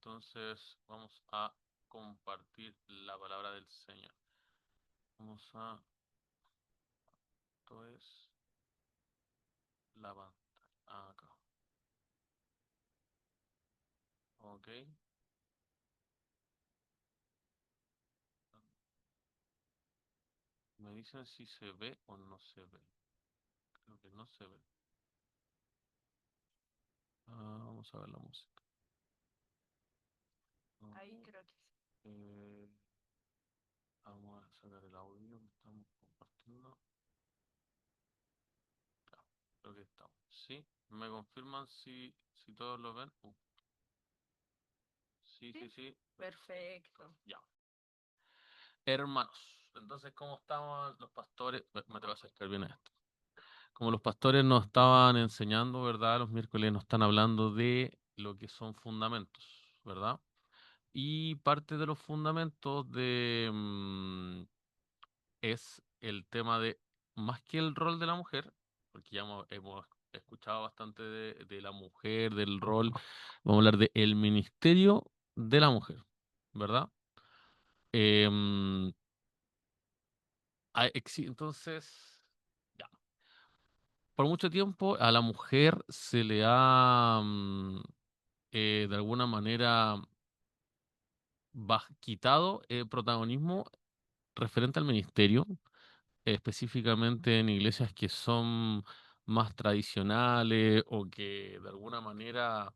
entonces vamos a compartir la palabra del Señor. Vamos a... Esto es la pantalla. Acá. Ok. Me dicen si se ve o no se ve. Creo que no se ve. Vamos a ver la música. Ahí creo que sí. Eh, Vamos a sacar el audio que estamos compartiendo. Ya, creo que estamos. ¿Sí? ¿Me confirman si todos lo ven? Sí, sí, ¿Sí? sí. Perfecto. Ya. Hermanos, entonces, ¿cómo estaban los pastores? Me te va a acercar bien a esto. Como los pastores nos estaban enseñando, ¿verdad? Los miércoles nos están hablando de lo que son fundamentos, ¿verdad? Y parte de los fundamentos es el tema de, más que el rol de la mujer, porque ya hemos escuchado bastante de la mujer, del rol, vamos a hablar de el ministerio de la mujer, ¿verdad? Em, entonces, ya, por mucho tiempo a la mujer se le ha, de alguna manera, quitado protagonismo referente al ministerio, específicamente en iglesias que son más tradicionales o que de alguna manera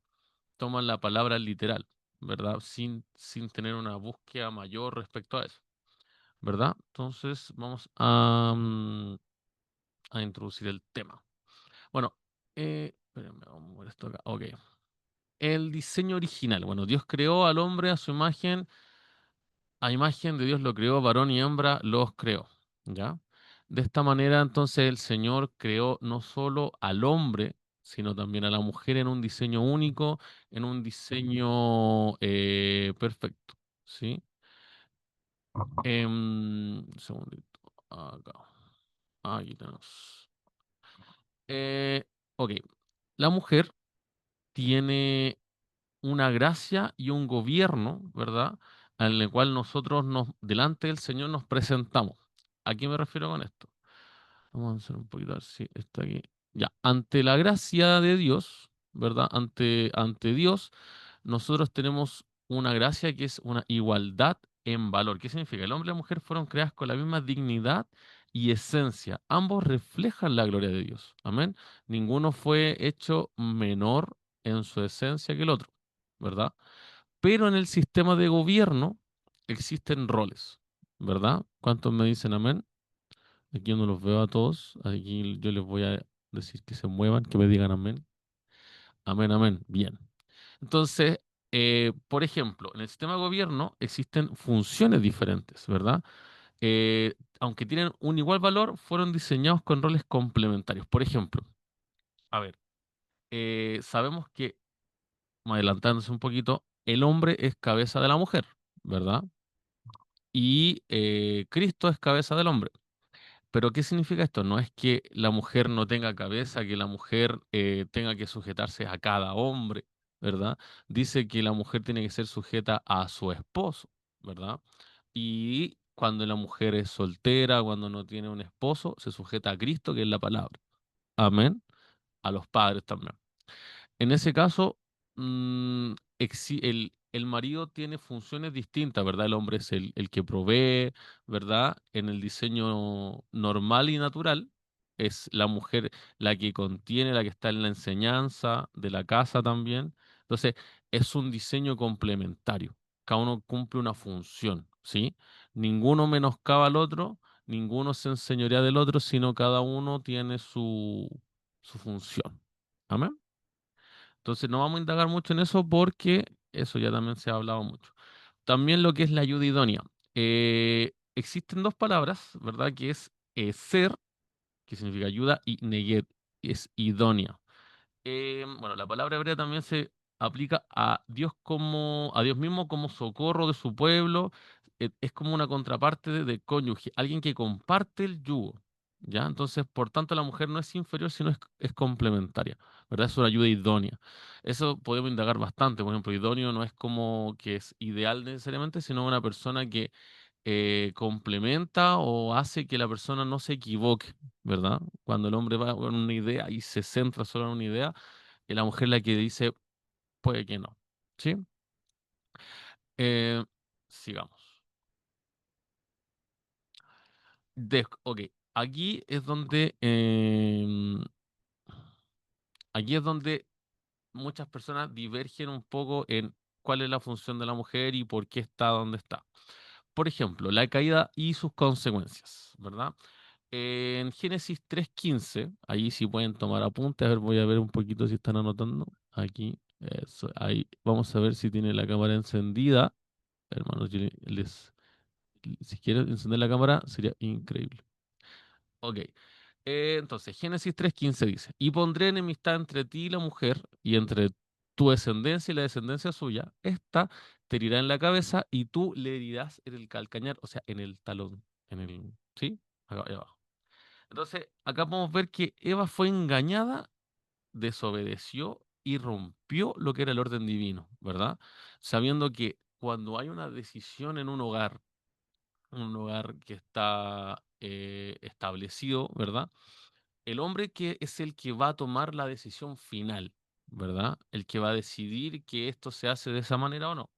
toman la palabra literal, ¿verdad? Sin tener una búsqueda mayor respecto a eso, ¿verdad? Entonces vamos a introducir el tema. Bueno, espérenme, vamos a mover esto acá. Ok. El diseño original. Bueno, Dios creó al hombre a su imagen. A imagen de Dios lo creó, varón y hembra los creó. ¿Ya? De esta manera, entonces, el Señor creó no solo al hombre, sino también a la mujer en un diseño único, en un diseño perfecto. ¿Sí? Un segundito. Acá. Aquí tenemos. Ok. La mujer tiene una gracia y un gobierno, ¿verdad? En el cual nosotros delante del Señor nos presentamos. ¿A qué me refiero con esto? Vamos a hacer un poquito, a ver si está aquí. Ya, ante la gracia de Dios, ¿verdad? Ante Dios, nosotros tenemos una gracia que es una igualdad en valor. ¿Qué significa? El hombre y la mujer fueron creados con la misma dignidad y esencia. Ambos reflejan la gloria de Dios. Amén. Ninguno fue hecho menor en su esencia que el otro, ¿verdad? Pero en el sistema de gobierno existen roles, ¿verdad? ¿Cuántos me dicen amén? Aquí yo no los veo a todos. Aquí yo les voy a decir que se muevan, que me digan amén. Amén, amén. Bien. Entonces, por ejemplo, en el sistema de gobierno existen funciones diferentes, ¿verdad? Aunque tienen un igual valor, fueron diseñados con roles complementarios. Por ejemplo, a ver, sabemos que, adelantándose un poquito, el hombre es cabeza de la mujer, ¿verdad? Y Cristo es cabeza del hombre. Pero ¿qué significa esto? No es que la mujer no tenga cabeza, que la mujer tenga que sujetarse a cada hombre, ¿verdad? Dice que la mujer tiene que ser sujeta a su esposo, ¿verdad? Y cuando la mujer es soltera, cuando no tiene un esposo, se sujeta a Cristo, que es la palabra. Amén. A los padres también. En ese caso, el marido tiene funciones distintas, ¿verdad? El hombre es el que provee, ¿verdad? En el diseño normal y natural, es la mujer la que contiene, la que está en la enseñanza de la casa también. Entonces, es un diseño complementario. Cada uno cumple una función, ¿sí? Ninguno menoscaba al otro, ninguno se enseñorea del otro, sino cada uno tiene su función. Amén. Entonces no vamos a indagar mucho en eso porque eso ya también se ha hablado mucho. También lo que es la ayuda idónea. Existen dos palabras, ¿verdad? Que es ser, que significa ayuda, y neguet, que es idónea. Bueno, la palabra hebrea también se aplica a Dios a Dios mismo como socorro de su pueblo. Es como una contraparte de cónyuge, alguien que comparte el yugo. ¿Ya? Entonces, por tanto, la mujer no es inferior, sino es complementaria, ¿verdad? Es una ayuda idónea. Eso podemos indagar bastante. Por ejemplo, idóneo no es como que es ideal necesariamente, sino una persona que complementa o hace que la persona no se equivoque, ¿verdad? Cuando el hombre va con una idea y se centra solo en una idea, y la mujer la que dice, puede que no. ¿Sí? Eh, sigamos. Ok, aquí es donde, aquí es donde muchas personas divergen un poco en cuál es la función de la mujer y por qué está donde está. Por ejemplo, la caída y sus consecuencias, ¿verdad? En Génesis 3:15, ahí sí pueden tomar apuntes, a ver, voy a ver un poquito si están anotando. Aquí, eso, ahí, vamos a ver si tiene la cámara encendida. Hermanos, si quieren encender la cámara, sería increíble. Ok, entonces, Génesis 3:15 dice, y pondré enemistad entre ti y la mujer, y entre tu descendencia y la descendencia suya. Esta te herirá en la cabeza y tú le herirás en el calcañar, o sea, en el talón, ¿sí? Acá, ahí abajo. Entonces, acá podemos ver que Eva fue engañada, desobedeció y rompió lo que era el orden divino, ¿verdad? Sabiendo que cuando hay una decisión en un hogar que está establecido, ¿verdad? El hombre que es el que va a tomar la decisión final, ¿verdad? El que va a decidir que esto se hace de esa manera o no.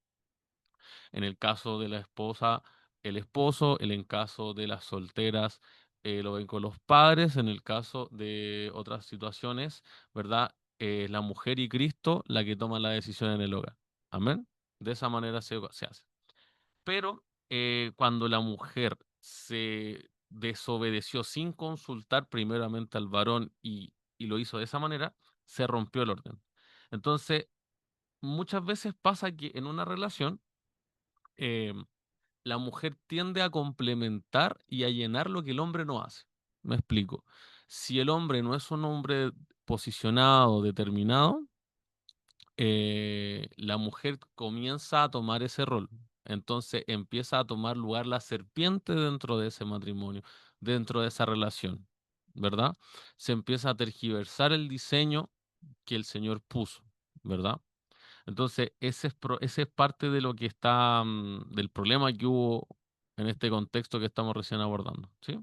En el caso de la esposa, el esposo, en caso de las solteras, lo ven con los padres, en el caso de otras situaciones, ¿verdad? La mujer y Cristo la que toma la decisión en el hogar. Amén. De esa manera se hace. Pero cuando la mujer se desobedeció sin consultar primeramente al varón y lo hizo de esa manera, se rompió el orden. Entonces, muchas veces pasa que en una relación, eh, la mujer tiende a complementar y a llenar lo que el hombre no hace. Me explico. Si el hombre no es un hombre posicionado, determinado, la mujer comienza a tomar ese rol. Entonces empieza a tomar lugar la serpiente dentro de ese matrimonio, dentro de esa relación, ¿verdad? Se empieza a tergiversar el diseño que el Señor puso, ¿verdad? Entonces, ese es parte de lo que está, del problema que hubo en este contexto que estamos recién abordando, ¿sí?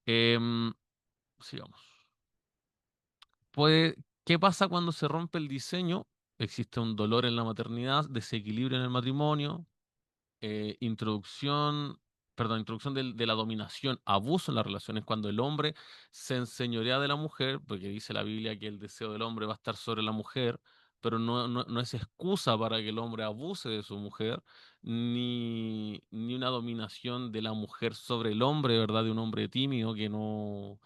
Em, sigamos. ¿Qué pasa cuando se rompe el diseño? Existe un dolor en la maternidad, desequilibrio en el matrimonio, introducción, perdón, introducción de la dominación, abuso en las relaciones, cuando el hombre se enseñorea de la mujer, porque dice la Biblia que el deseo del hombre va a estar sobre la mujer, pero no es excusa para que el hombre abuse de su mujer, ni una dominación de la mujer sobre el hombre, ¿verdad? De un hombre tímido que no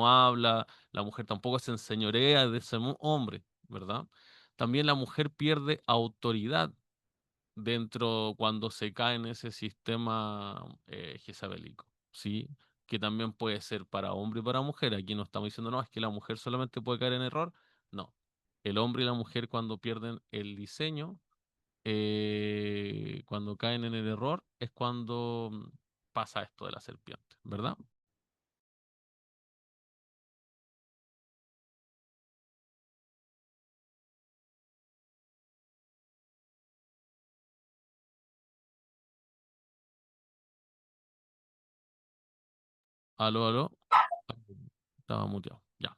habla, la mujer tampoco se enseñorea de ese hombre, ¿verdad? También la mujer pierde autoridad dentro cuando se cae en ese sistema jezabelico, ¿sí? Que también puede ser para hombre y para mujer. Aquí no estamos diciendo, no, es que la mujer solamente puede caer en error. No. El hombre y la mujer cuando pierden el diseño, cuando caen en el error, es cuando pasa esto de la serpiente, ¿verdad? Aló, aló. Estaba muteado. Ya.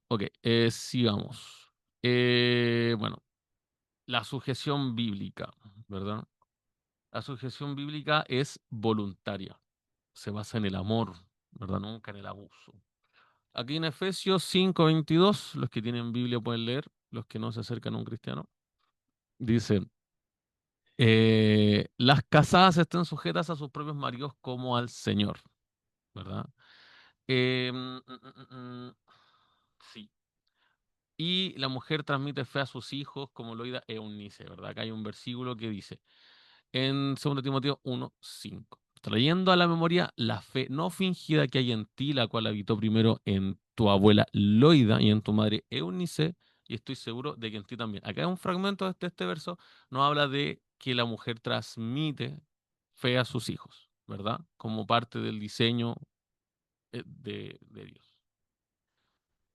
Ok, sigamos. Bueno, la sujeción bíblica, ¿verdad? La sujeción bíblica es voluntaria, se basa en el amor, ¿verdad? Nunca en el abuso. Aquí en Efesios 5:22, los que tienen Biblia pueden leer, los que no se acercan a un cristiano, dice, las casadas estén sujetas a sus propios maridos como al Señor, ¿verdad? Eh, mm, mm, mm, mm, sí. Y la mujer transmite fe a sus hijos como lo oída Eunice, ¿verdad? Acá hay un versículo que dice, en 2 Timoteo 1:5. Trayendo a la memoria la fe no fingida que hay en ti, la cual habitó primero en tu abuela Loida y en tu madre Eunice, y estoy seguro de que en ti también. Acá hay un fragmento de este verso, nos habla de que la mujer transmite fe a sus hijos, ¿verdad? Como parte del diseño de Dios.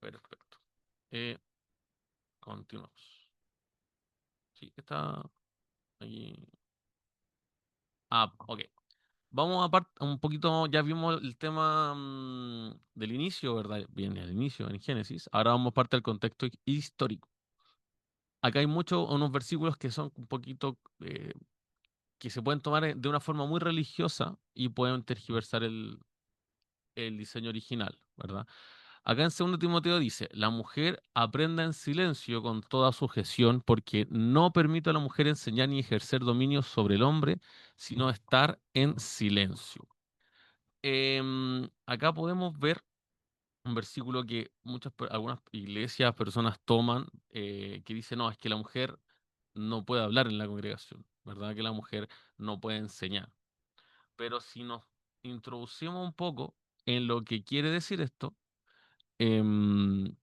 Perfecto. Eh, continuamos. Sí, está aquí. Ah, ok. Vamos a un poquito, ya vimos el tema del inicio, ¿verdad? Viene al inicio en Génesis. Ahora vamos parte del contexto histórico. Acá hay muchos, unos versículos que son un poquito, que se pueden tomar de una forma muy religiosa y pueden tergiversar el diseño original, ¿verdad? Acá en 2 Timoteo dice, la mujer aprenda en silencio con toda sujeción, porque no permite a la mujer enseñar ni ejercer dominio sobre el hombre, sino estar en silencio. Acá podemos ver un versículo que algunas iglesias, personas toman, que dice, no, es que la mujer no puede hablar en la congregación, ¿verdad? Que la mujer no puede enseñar. Pero si nos introducimos un poco en lo que quiere decir esto, em,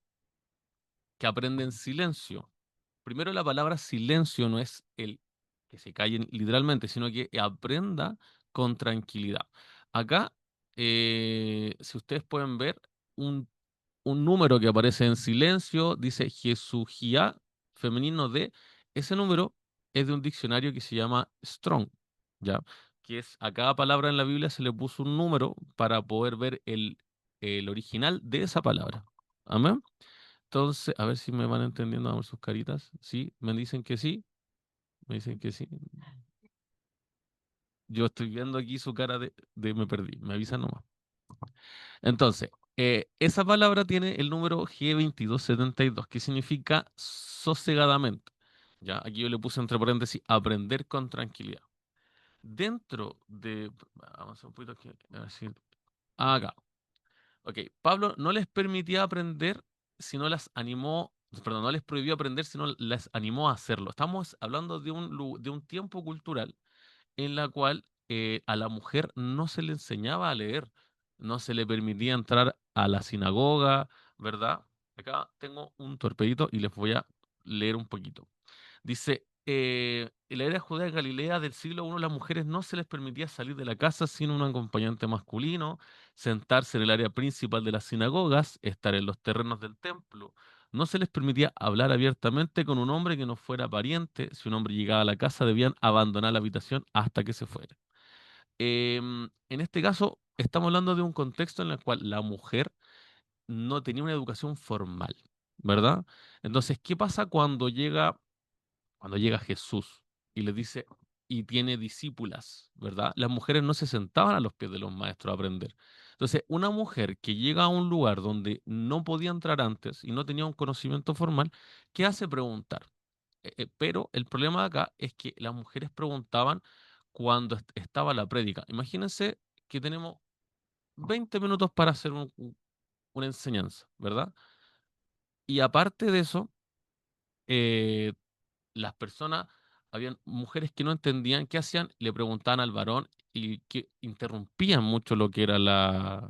que aprende en silencio. Primero, la palabra silencio no es el que se callen literalmente, sino que aprenda con tranquilidad. Acá, si ustedes pueden ver, un, un número que aparece en silencio dice Jesugia, femenino de, ese número es de un diccionario que se llama Strong, ¿ya? Que es a cada palabra en la Biblia se le puso un número para poder ver el original de esa palabra. Amén. Entonces, a ver si me van entendiendo, vamos sus caritas. Sí, me dicen que sí, me dicen que sí. Yo estoy viendo aquí su cara de me perdí, me avisan nomás. Entonces, esa palabra tiene el número G2272, que significa sosegadamente. Ya, aquí yo le puse entre paréntesis, aprender con tranquilidad. Dentro de, vamos a un poquito aquí, a ver si, acá. Ok, Pablo no les permitía aprender, sino las animó, perdón, no les prohibió aprender, sino las animó a hacerlo. Estamos hablando de un tiempo cultural en la cual a la mujer no se le enseñaba a leer, no se le permitía entrar a la sinagoga, ¿verdad? Acá tengo un torpedito y les voy a leer un poquito. Dice, en la era judía de Galilea del siglo I, las mujeres no se les permitía salir de la casa sin un acompañante masculino, sentarse en el área principal de las sinagogas, estar en los terrenos del templo. No se les permitía hablar abiertamente con un hombre que no fuera pariente. Si un hombre llegaba a la casa, debían abandonar la habitación hasta que se fuera. En este caso, estamos hablando de un contexto en el cual la mujer no tenía una educación formal, ¿verdad? Entonces, ¿qué pasa cuando llega Jesús y les dice, y tiene discípulas, ¿verdad? Las mujeres no se sentaban a los pies de los maestros a aprender. Entonces, una mujer que llega a un lugar donde no podía entrar antes y no tenía un conocimiento formal, ¿qué hace? Preguntar. Pero el problema de acá es que las mujeres preguntaban cuando estaba la prédica. Imagínense que tenemos 20 minutos para hacer una enseñanza, ¿verdad? Y aparte de eso, eh, las personas, habían mujeres que no entendían qué hacían, le preguntaban al varón y que interrumpían mucho lo que era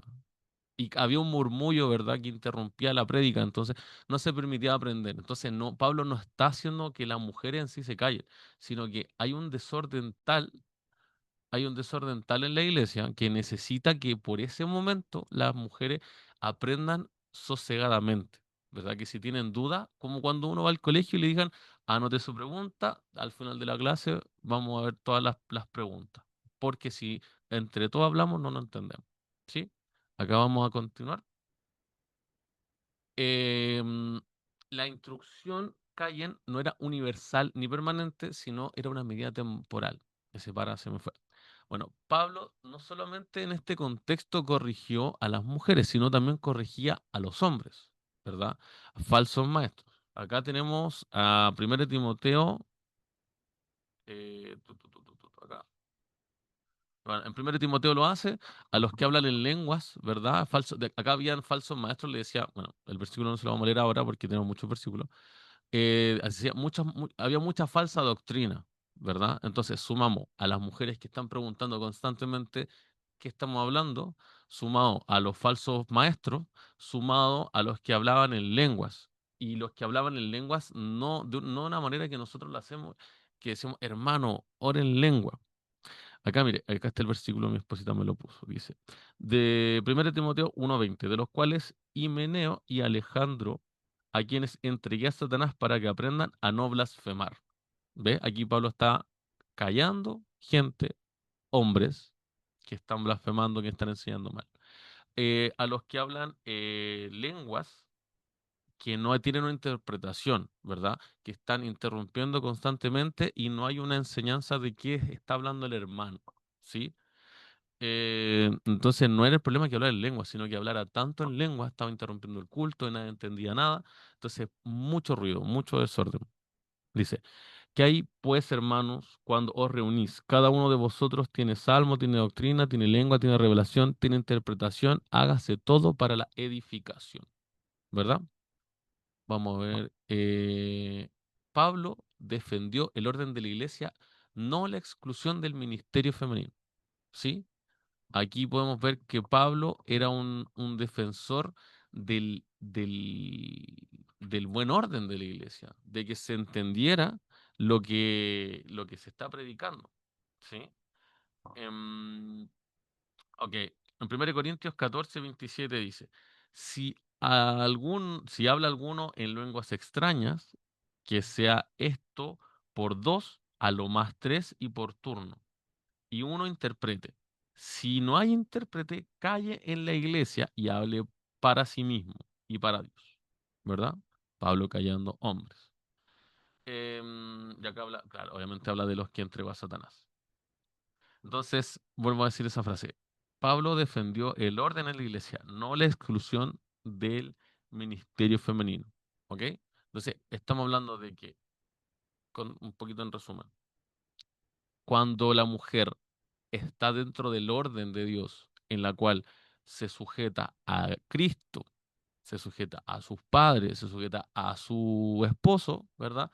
y había un murmullo, ¿verdad?, que interrumpía la prédica, entonces no se permitía aprender. Entonces, no, Pablo no está haciendo que las mujeres en sí se callen, sino que hay un desorden tal en la iglesia que necesita que por ese momento las mujeres aprendan sosegadamente, ¿verdad? Que si tienen duda, como cuando uno va al colegio y le digan, anote su pregunta, al final de la clase vamos a ver todas las preguntas, porque si entre todos hablamos no nos entendemos, ¿sí? Acá vamos a continuar. Em, la instrucción Cayen no era universal ni permanente, sino era una medida temporal. Ese para se me fue. Bueno, Pablo no solamente en este contexto corrigió a las mujeres, sino también corregía a los hombres, ¿verdad? A falsos maestros. Acá tenemos a 1 Timoteo, acá. Bueno, en 1 Timoteo lo hace, a los que hablan en lenguas, ¿verdad? Acá habían falsos maestros, le decía, bueno, el versículo no se lo vamos a leer ahora porque tenemos muchos versículos. Había mucha falsa doctrina, ¿verdad? Entonces sumamos a las mujeres que están preguntando constantemente qué estamos hablando, sumado a los falsos maestros, sumado a los que hablaban en lenguas. Y los que hablaban en lenguas no de una manera que nosotros lo hacemos, que decimos, hermano, ora en lengua. Acá, mire, acá está el versículo, mi esposita me lo puso. Dice, de 1 Timoteo 1:20, de los cuales Himeneo y Alejandro. a quienes entregué a Satanás para que aprendan a no blasfemar. ¿Ve? Aquí Pablo está callando gente, hombres, que están blasfemando, que están enseñando mal. A los que hablan lenguas que no tienen una interpretación, ¿verdad? Que están interrumpiendo constantemente y no hay una enseñanza de qué está hablando el hermano, ¿sí? Entonces no era el problema que hablar en lengua, sino que hablara tanto en lengua, estaba interrumpiendo el culto y nadie entendía nada. Entonces, mucho ruido, mucho desorden. Dice, ¿qué hay pues, hermanos, cuando os reunís? Cada uno de vosotros tiene salmo, tiene doctrina, tiene lengua, tiene revelación, tiene interpretación, hágase todo para la edificación, ¿verdad? Vamos a ver. Pablo defendió el orden de la iglesia, no la exclusión del ministerio femenino, ¿sí? Aquí podemos ver que Pablo era un defensor del buen orden de la iglesia, de que se entendiera lo que se está predicando. ¿Sí? Em, ok, en 1 Corintios 14, 27 dice, si habla alguno en lenguas extrañas, que sea esto por dos, a lo más tres y por turno y uno interprete. Si no hay intérprete, calle en la iglesia y hable para sí mismo y para Dios. ¿Verdad? Pablo callando hombres. Y acá habla, claro, obviamente habla de los que entregó a Satanás. Entonces, vuelvo a decir esa frase. Pablo defendió el orden en la iglesia, no la exclusión del ministerio femenino. ¿Ok? Entonces, estamos hablando de que, con un poquito en resumen, cuando la mujer está dentro del orden de Dios, en la cual se sujeta a Cristo, se sujeta a sus padres, se sujeta a su esposo, ¿verdad?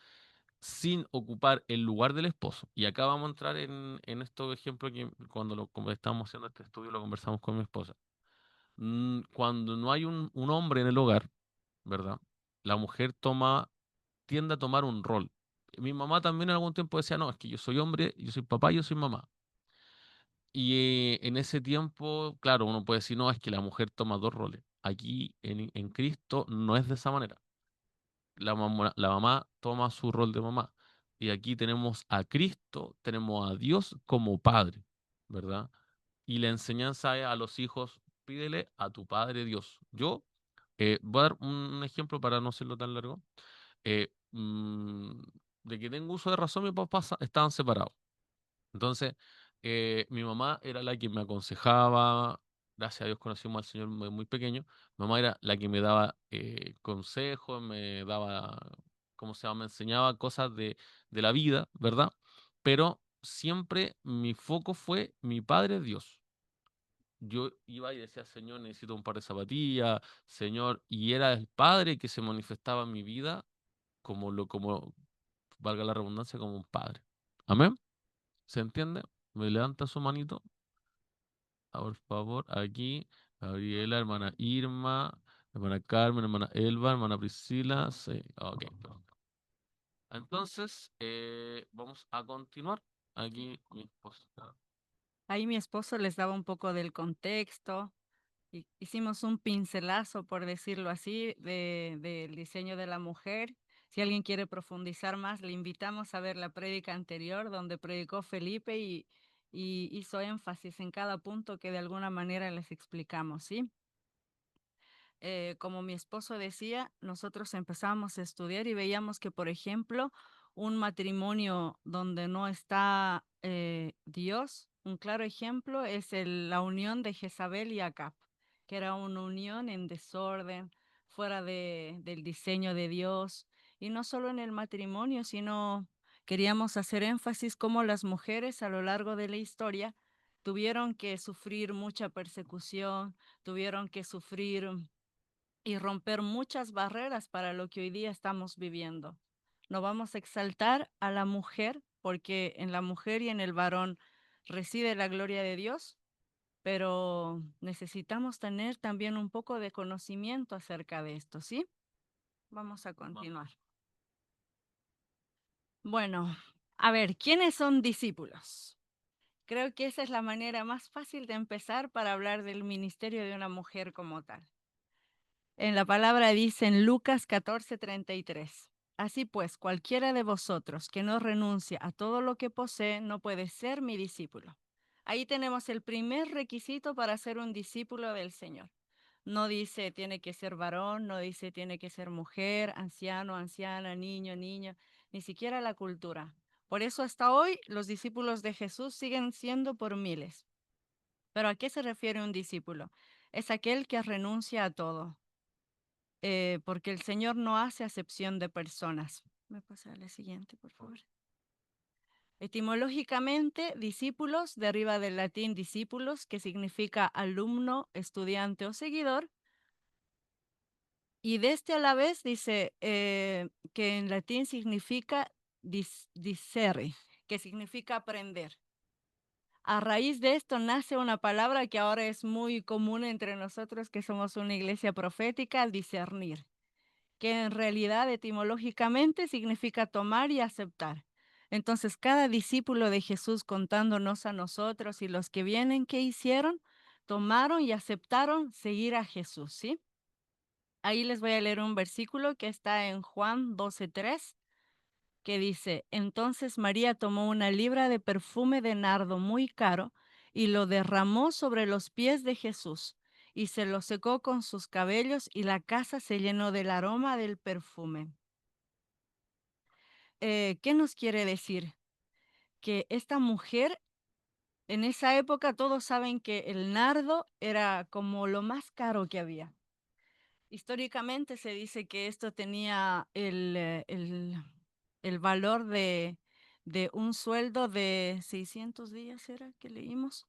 Sin ocupar el lugar del esposo. Y acá vamos a entrar en estos ejemplos que como estábamos haciendo este estudio lo conversamos con mi esposa. Cuando no hay un hombre en el hogar, ¿verdad? La mujer tiende a tomar un rol. Mi mamá también en algún tiempo decía, no, es que yo soy hombre, yo soy papá, yo soy mamá. Y en ese tiempo, claro, uno puede decir, no, es que la mujer toma dos roles. Aquí en Cristo no es de esa manera. La mamá toma su rol de mamá. Y aquí tenemos a Cristo, tenemos a Dios como Padre, ¿verdad? Y la enseñanza es a los hijos, pídele a tu Padre Dios. Yo voy a dar un ejemplo para no hacerlo tan largo. Eh, mm, de que tengo uso de razón, mis papás estaban separados. Entonces, mi mamá era la que me aconsejaba, gracias a Dios conocimos al Señor muy pequeño, mi mamá era la que me daba consejos, me daba, ¿cómo se llama? Me enseñaba cosas de la vida, ¿verdad? Pero siempre mi foco fue mi Padre Dios. Yo iba y decía, Señor, necesito un par de zapatillas, Señor, y era el Padre que se manifestaba en mi vida como, valga la redundancia, como un Padre. Amén. ¿Se entiende? Me levanta su manito, por favor, aquí. Gabriela, hermana Irma, hermana Carmen, hermana Elba, hermana Priscila. Sí, ok, perfecto. Entonces, vamos a continuar. Aquí mi esposa. Ahí mi esposo les daba un poco del contexto. Hicimos un pincelazo, por decirlo así, del diseño de la mujer. Si alguien quiere profundizar más, le invitamos a ver la prédica anterior donde predicó Felipe y hizo énfasis en cada punto que de alguna manera les explicamos, ¿sí? Como mi esposo decía, nosotros empezamos a estudiar y veíamos que, por ejemplo, un matrimonio donde no está Dios, un claro ejemplo es la unión de Jezabel y Acab, que era una unión en desorden, fuera del diseño de Dios, y no solo en el matrimonio, sino queríamos hacer énfasis cómo las mujeres a lo largo de la historia tuvieron que sufrir mucha persecución, tuvieron que sufrir y romper muchas barreras para lo que hoy día estamos viviendo. No vamos a exaltar a la mujer porque en la mujer y en el varón reside la gloria de Dios, pero necesitamos tener también un poco de conocimiento acerca de esto, ¿sí? Vamos a continuar. Bueno, a ver, ¿quiénes son discípulos? Creo que esa es la manera más fácil de empezar para hablar del ministerio de una mujer como tal. En la palabra dice en Lucas 14:33. Así pues, cualquiera de vosotros que no renuncia a todo lo que posee no puede ser mi discípulo. Ahí tenemos el primer requisito para ser un discípulo del Señor. No dice tiene que ser varón, no dice tiene que ser mujer, anciano, anciana, niño, niña, ni siquiera la cultura. Por eso hasta hoy los discípulos de Jesús siguen siendo por miles. Pero ¿a qué se refiere un discípulo? Es aquel que renuncia a todo, porque el Señor no hace acepción de personas. ¿Me pasa a la siguiente, por favor? Etimológicamente, discípulos deriva del latín discípulos, que significa alumno, estudiante o seguidor, y de este a la vez dice que en latín significa discere, que significa aprender. A raíz de esto nace una palabra que ahora es muy común entre nosotros, que somos una iglesia profética, discernir, que en realidad etimológicamente significa tomar y aceptar. Entonces, cada discípulo de Jesús contándonos a nosotros y los que vienen, ¿qué hicieron? Tomaron y aceptaron seguir a Jesús, ¿sí? Ahí les voy a leer un versículo que está en Juan 12:3, que dice, entonces María tomó una libra de perfume de nardo muy caro y lo derramó sobre los pies de Jesús y se lo secó con sus cabellos y la casa se llenó del aroma del perfume. ¿Qué nos quiere decir? Que esta mujer, en esa época todos saben que el nardo era como lo más caro que había. Históricamente se dice que esto tenía el valor de un sueldo de 600 días, ¿era que leímos?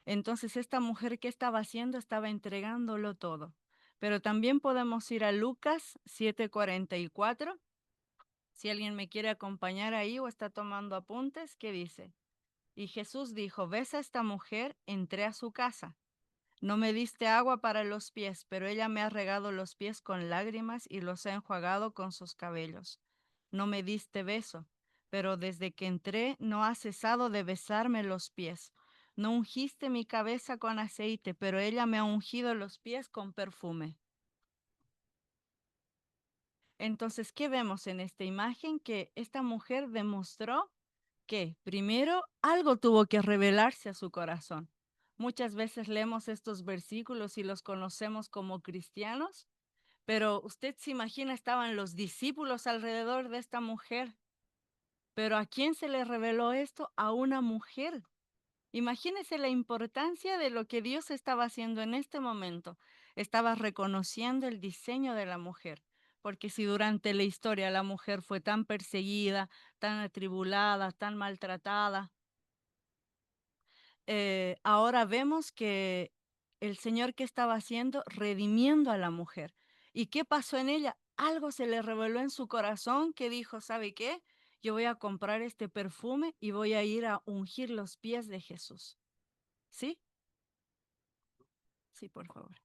Entonces, esta mujer, ¿qué estaba haciendo? Estaba entregándolo todo. Pero también podemos ir a Lucas 7:44. Si alguien me quiere acompañar ahí o está tomando apuntes, ¿qué dice? Y Jesús dijo, ¿ves a esta mujer? Entré a su casa. No me diste agua para los pies, pero ella me ha regado los pies con lágrimas y los ha enjuagado con sus cabellos. No me diste beso, pero desde que entré no has cesado de besarme los pies. No ungiste mi cabeza con aceite, pero ella me ha ungido los pies con perfume. Entonces, ¿qué vemos en esta imagen? Que esta mujer demostró que primero algo tuvo que revelarse a su corazón. Muchas veces leemos estos versículos y los conocemos como cristianos, pero usted se imagina, estaban los discípulos alrededor de esta mujer, pero ¿a quién se le reveló esto? A una mujer. Imagínese la importancia de lo que Dios estaba haciendo en este momento. Estaba reconociendo el diseño de la mujer, porque si durante la historia la mujer fue tan perseguida, tan atribulada, tan maltratada, ahora vemos que el Señor que estaba haciendo, redimiendo a la mujer. ¿Y qué pasó en ella? Algo se le reveló en su corazón que dijo, ¿sabe qué? Yo voy a comprar este perfume y voy a ir a ungir los pies de Jesús. ¿Sí? Sí, por favor.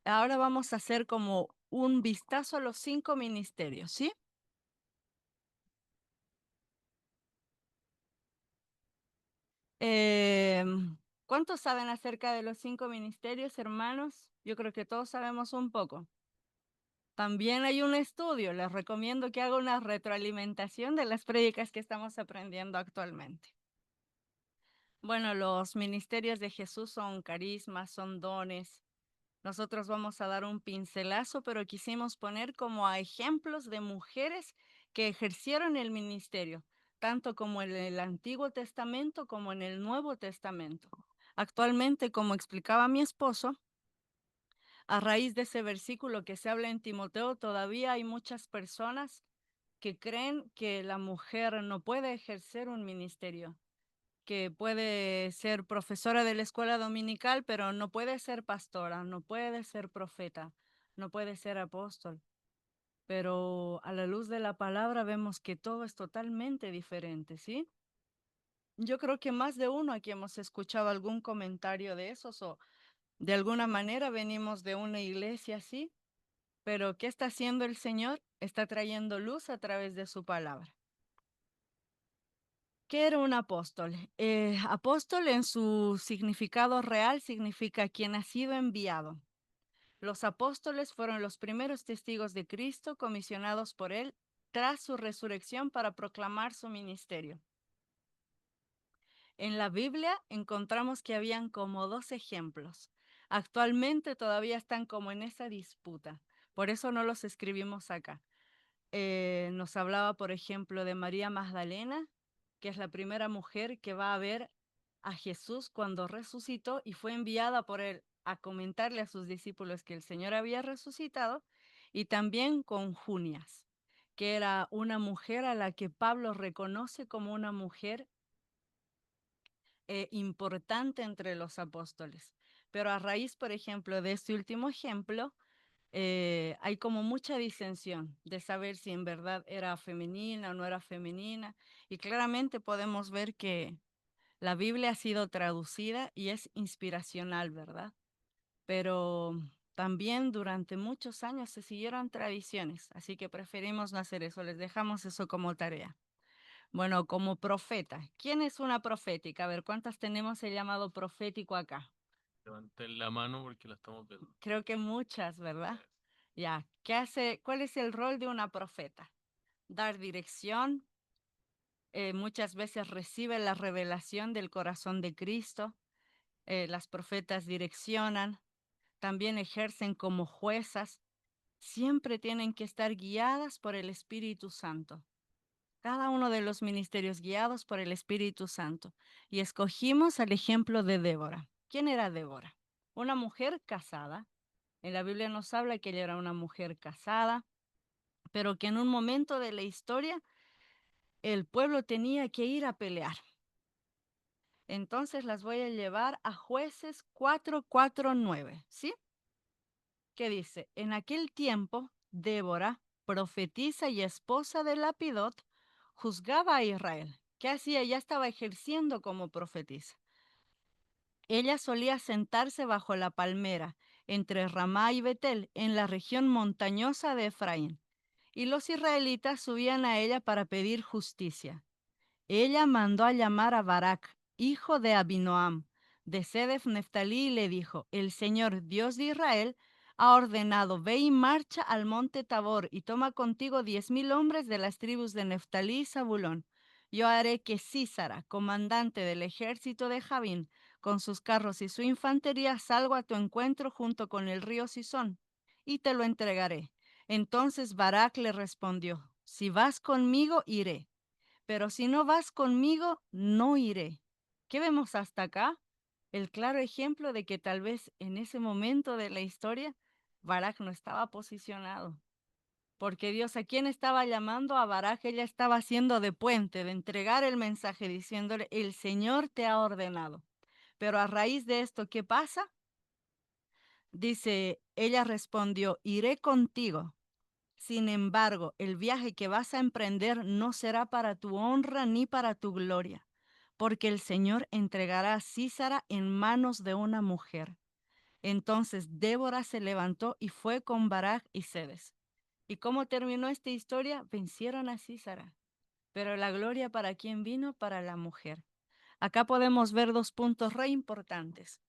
Ahora vamos a hacer como un vistazo a los 5 ministerios, ¿sí? ¿Cuántos saben acerca de los 5 ministerios, hermanos? Yo creo que todos sabemos un poco. También hay un estudio, les recomiendo que haga una retroalimentación de las prédicas que estamos aprendiendo actualmente. Bueno, los ministerios de Jesús son carismas, son dones. Nosotros vamos a dar un pincelazo, pero quisimos poner como a ejemplos de mujeres que ejercieron el ministerio, tanto como en el Antiguo Testamento como en el Nuevo Testamento. Actualmente, como explicaba mi esposo, a raíz de ese versículo que se habla en Timoteo, todavía hay muchas personas que creen que la mujer no puede ejercer un ministerio, que puede ser profesora de la escuela dominical, pero no puede ser pastora, no puede ser profeta, no puede ser apóstol. Pero a la luz de la palabra vemos que todo es totalmente diferente, ¿sí? Yo creo que más de uno aquí hemos escuchado algún comentario de esos o de alguna manera venimos de una iglesia así, pero ¿qué está haciendo el Señor? Está trayendo luz a través de su palabra. ¿Qué era un apóstol? Apóstol en su significado real significa quien ha sido enviado. Los apóstoles fueron los primeros testigos de Cristo comisionados por él tras su resurrección para proclamar su ministerio. En la Biblia encontramos que habían como dos ejemplos. Actualmente todavía están como en esa disputa. Por eso no los escribimos acá. Nos hablaba, por ejemplo, de María Magdalena, que es la primera mujer que va a ver a Jesús cuando resucitó y fue enviada por él a comentarle a sus discípulos que el Señor había resucitado, y también con Junias, que era una mujer a la que Pablo reconoce como una mujer importante entre los apóstoles. Pero a raíz, por ejemplo, de este último ejemplo, hay como mucha disensión de saber si en verdad era femenina o no era femenina. Y claramente podemos ver que la Biblia ha sido traducida y es inspiracional, ¿verdad? Pero también durante muchos años se siguieron tradiciones, así que preferimos no hacer eso, les dejamos eso como tarea. Bueno, como profeta, ¿quién es una profética? A ver, ¿cuántas tenemos el llamado profético acá? Levanten la mano porque la estamos viendo. Creo que muchas, ¿verdad? Ya, ¿qué hace? ¿Cuál es el rol de una profeta? Dar dirección, muchas veces recibe la revelación del corazón de Cristo, las profetas direccionan, también ejercen como juezas, siempre tienen que estar guiadas por el Espíritu Santo. Cada uno de los ministerios guiados por el Espíritu Santo. Y escogimos el ejemplo de Débora. ¿Quién era Débora? Una mujer casada. En la Biblia nos habla que ella era una mujer casada, pero que en un momento de la historia el pueblo tenía que ir a pelear. Entonces las voy a llevar a Jueces 4:4-9, ¿sí? Que dice, en aquel tiempo, Débora, profetisa y esposa de Lapidot, juzgaba a Israel. ¿Qué hacía? Ya estaba ejerciendo como profetisa. Ella solía sentarse bajo la palmera, entre Ramá y Betel, en la región montañosa de Efraín. Y los israelitas subían a ella para pedir justicia. Ella mandó a llamar a Barak, hijo de Abinoam, de Sedef Neftalí, y le dijo, el Señor, Dios de Israel, ha ordenado, ve y marcha al monte Tabor, y toma contigo 10,000 hombres de las tribus de Neftalí y Zabulón. Yo haré que Sísara, comandante del ejército de Javín, con sus carros y su infantería, salga a tu encuentro junto con el río Sison, y te lo entregaré. Entonces Barak le respondió, si vas conmigo, iré, pero si no vas conmigo, no iré. ¿Qué vemos hasta acá? El claro ejemplo de que tal vez en ese momento de la historia, Barak no estaba posicionado. Porque Dios, ¿a quién estaba llamando? A Barak, ella estaba haciendo de puente, de entregar el mensaje, diciéndole, el Señor te ha ordenado. Pero a raíz de esto, ¿qué pasa? Dice, ella respondió, iré contigo. Sin embargo, el viaje que vas a emprender no será para tu honra ni para tu gloria, porque el Señor entregará a Sísara en manos de una mujer. Entonces Débora se levantó y fue con Barak y Sedes. ¿Y cómo terminó esta historia? Vencieron a Sísara. Pero la gloria, ¿para quién vino? Para la mujer. Acá podemos ver dos puntos re importantes.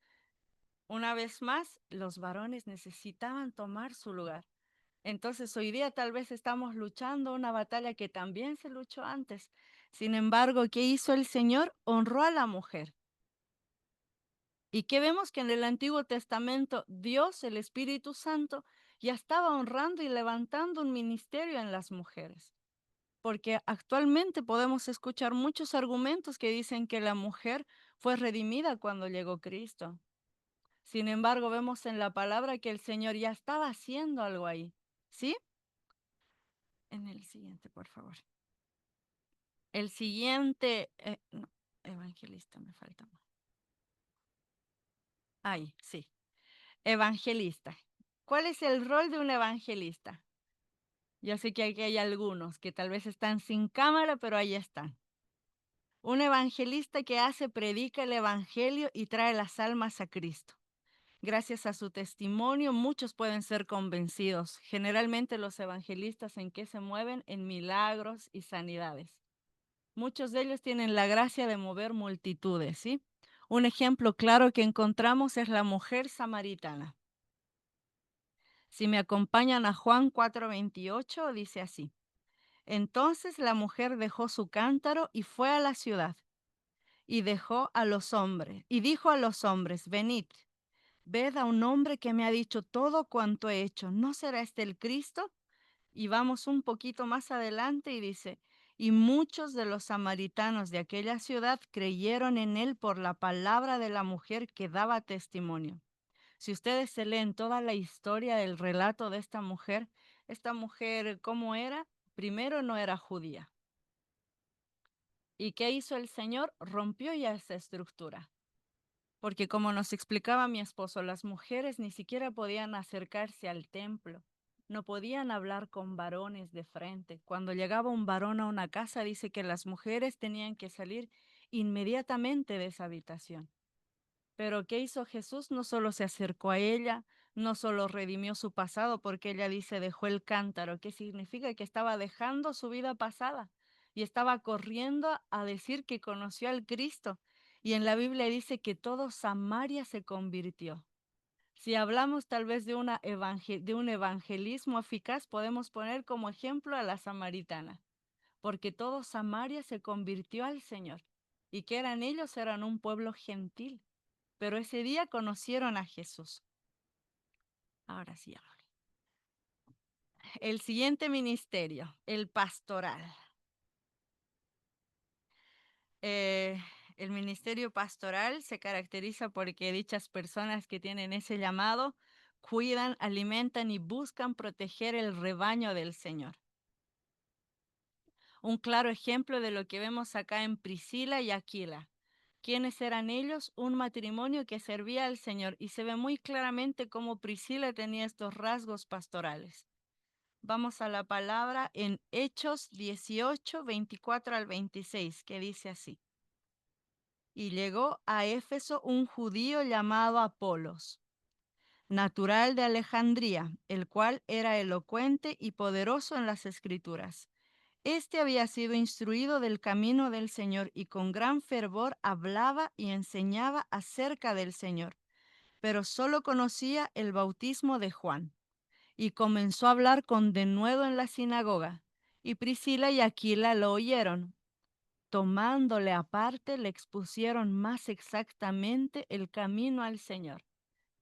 Una vez más, los varones necesitaban tomar su lugar. Entonces, hoy día tal vez estamos luchando una batalla que también se luchó antes. Sin embargo, ¿qué hizo el Señor? Honró a la mujer. ¿Y qué vemos? Que en el Antiguo Testamento Dios, el Espíritu Santo, ya estaba honrando y levantando un ministerio en las mujeres. Porque actualmente podemos escuchar muchos argumentos que dicen que la mujer fue redimida cuando llegó Cristo. Sin embargo, vemos en la palabra que el Señor ya estaba haciendo algo ahí. ¿Sí? En el siguiente, por favor. El siguiente, no, evangelista, me falta más. Ahí, sí, evangelista. ¿Cuál es el rol de un evangelista? Yo sé que aquí hay algunos que tal vez están sin cámara, pero ahí están. Un evangelista que hace, predica el evangelio y trae las almas a Cristo. Gracias a su testimonio, muchos pueden ser convencidos. Generalmente los evangelistas, ¿en qué se mueven? En milagros y sanidades. Muchos de ellos tienen la gracia de mover multitudes, ¿sí? Un ejemplo claro que encontramos es la mujer samaritana. Si me acompañan a Juan 4:28, dice así. Entonces la mujer dejó su cántaro y fue a la ciudad y dejó a los hombres y dijo a los hombres, venid, ved a un hombre que me ha dicho todo cuanto he hecho. ¿No será este el Cristo? Y vamos un poquito más adelante y dice, y muchos de los samaritanos de aquella ciudad creyeron en él por la palabra de la mujer que daba testimonio. Si ustedes se leen toda la historia del relato de esta mujer, ¿cómo era? Primero no era judía. ¿Y qué hizo el Señor? Rompió ya esa estructura. Porque como nos explicaba mi esposo, las mujeres ni siquiera podían acercarse al templo, no podían hablar con varones de frente. Cuando llegaba un varón a una casa, dice que las mujeres tenían que salir inmediatamente de esa habitación. Pero ¿qué hizo Jesús? No solo se acercó a ella, no solo redimió su pasado, porque ella dice dejó el cántaro, que significa que estaba dejando su vida pasada y estaba corriendo a decir que conoció al Cristo. Y en la Biblia dice que todo Samaria se convirtió. Si hablamos tal vez de, de un evangelismo eficaz, podemos poner como ejemplo a la samaritana, porque todo Samaria se convirtió al Señor. ¿Y qué eran ellos? Eran un pueblo gentil, pero ese día conocieron a Jesús. Ahora sí, ahora. El siguiente ministerio, el pastoral. Eh, el ministerio pastoral se caracteriza porque dichas personas que tienen ese llamado cuidan, alimentan y buscan proteger el rebaño del Señor. Un claro ejemplo de lo que vemos acá en Priscila y Aquila. ¿Quiénes eran ellos? Un matrimonio que servía al Señor y se ve muy claramente cómo Priscila tenía estos rasgos pastorales. Vamos a la palabra en Hechos 18, 24 al 26, que dice así. Y llegó a Éfeso un judío llamado Apolos, natural de Alejandría, el cual era elocuente y poderoso en las escrituras. Este había sido instruido del camino del Señor y con gran fervor hablaba y enseñaba acerca del Señor, pero solo conocía el bautismo de Juan. Y comenzó a hablar con denuedo en la sinagoga. Y Priscila y Aquila lo oyeron. Tomándole aparte, le expusieron más exactamente el camino al Señor,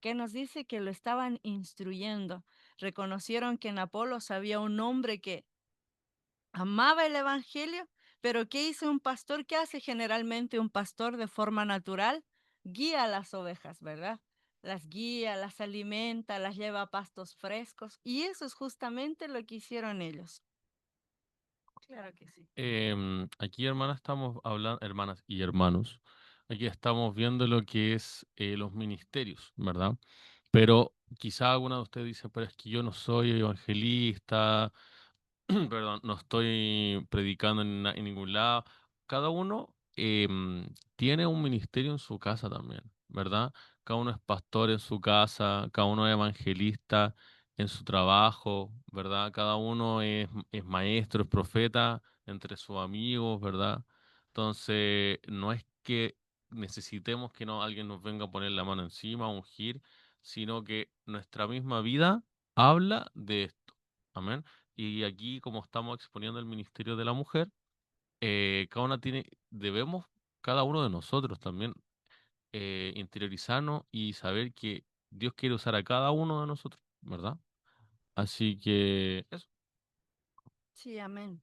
que nos dice que lo estaban instruyendo. Reconocieron que en Apolos había un hombre que amaba el Evangelio, pero ¿qué hizo un pastor? ¿Qué hace generalmente un pastor de forma natural? Guía a las ovejas, ¿verdad? Las guía, las alimenta, las lleva a pastos frescos. Y eso es justamente lo que hicieron ellos. Claro que sí. Aquí, hermanas, estamos hablando, hermanas y hermanos, aquí estamos viendo lo que es los ministerios, ¿verdad? Pero quizá alguna de ustedes dice, pero es que yo no soy evangelista, perdón, no estoy predicando en ningún lado. Cada uno tiene un ministerio en su casa también, ¿verdad? Cada uno es pastor en su casa, cada uno es evangelista en su trabajo, ¿verdad? Cada uno es maestro, es profeta entre sus amigos, ¿verdad? Entonces, no es que necesitemos que no, alguien nos venga a poner la mano encima, a ungir, sino que nuestra misma vida habla de esto. Amén. Y aquí, como estamos exponiendo el ministerio de la mujer, cada una tiene, debemos, cada uno de nosotros también, interiorizarnos y saber que Dios quiere usar a cada uno de nosotros, ¿verdad? Así que eso. Sí, amén.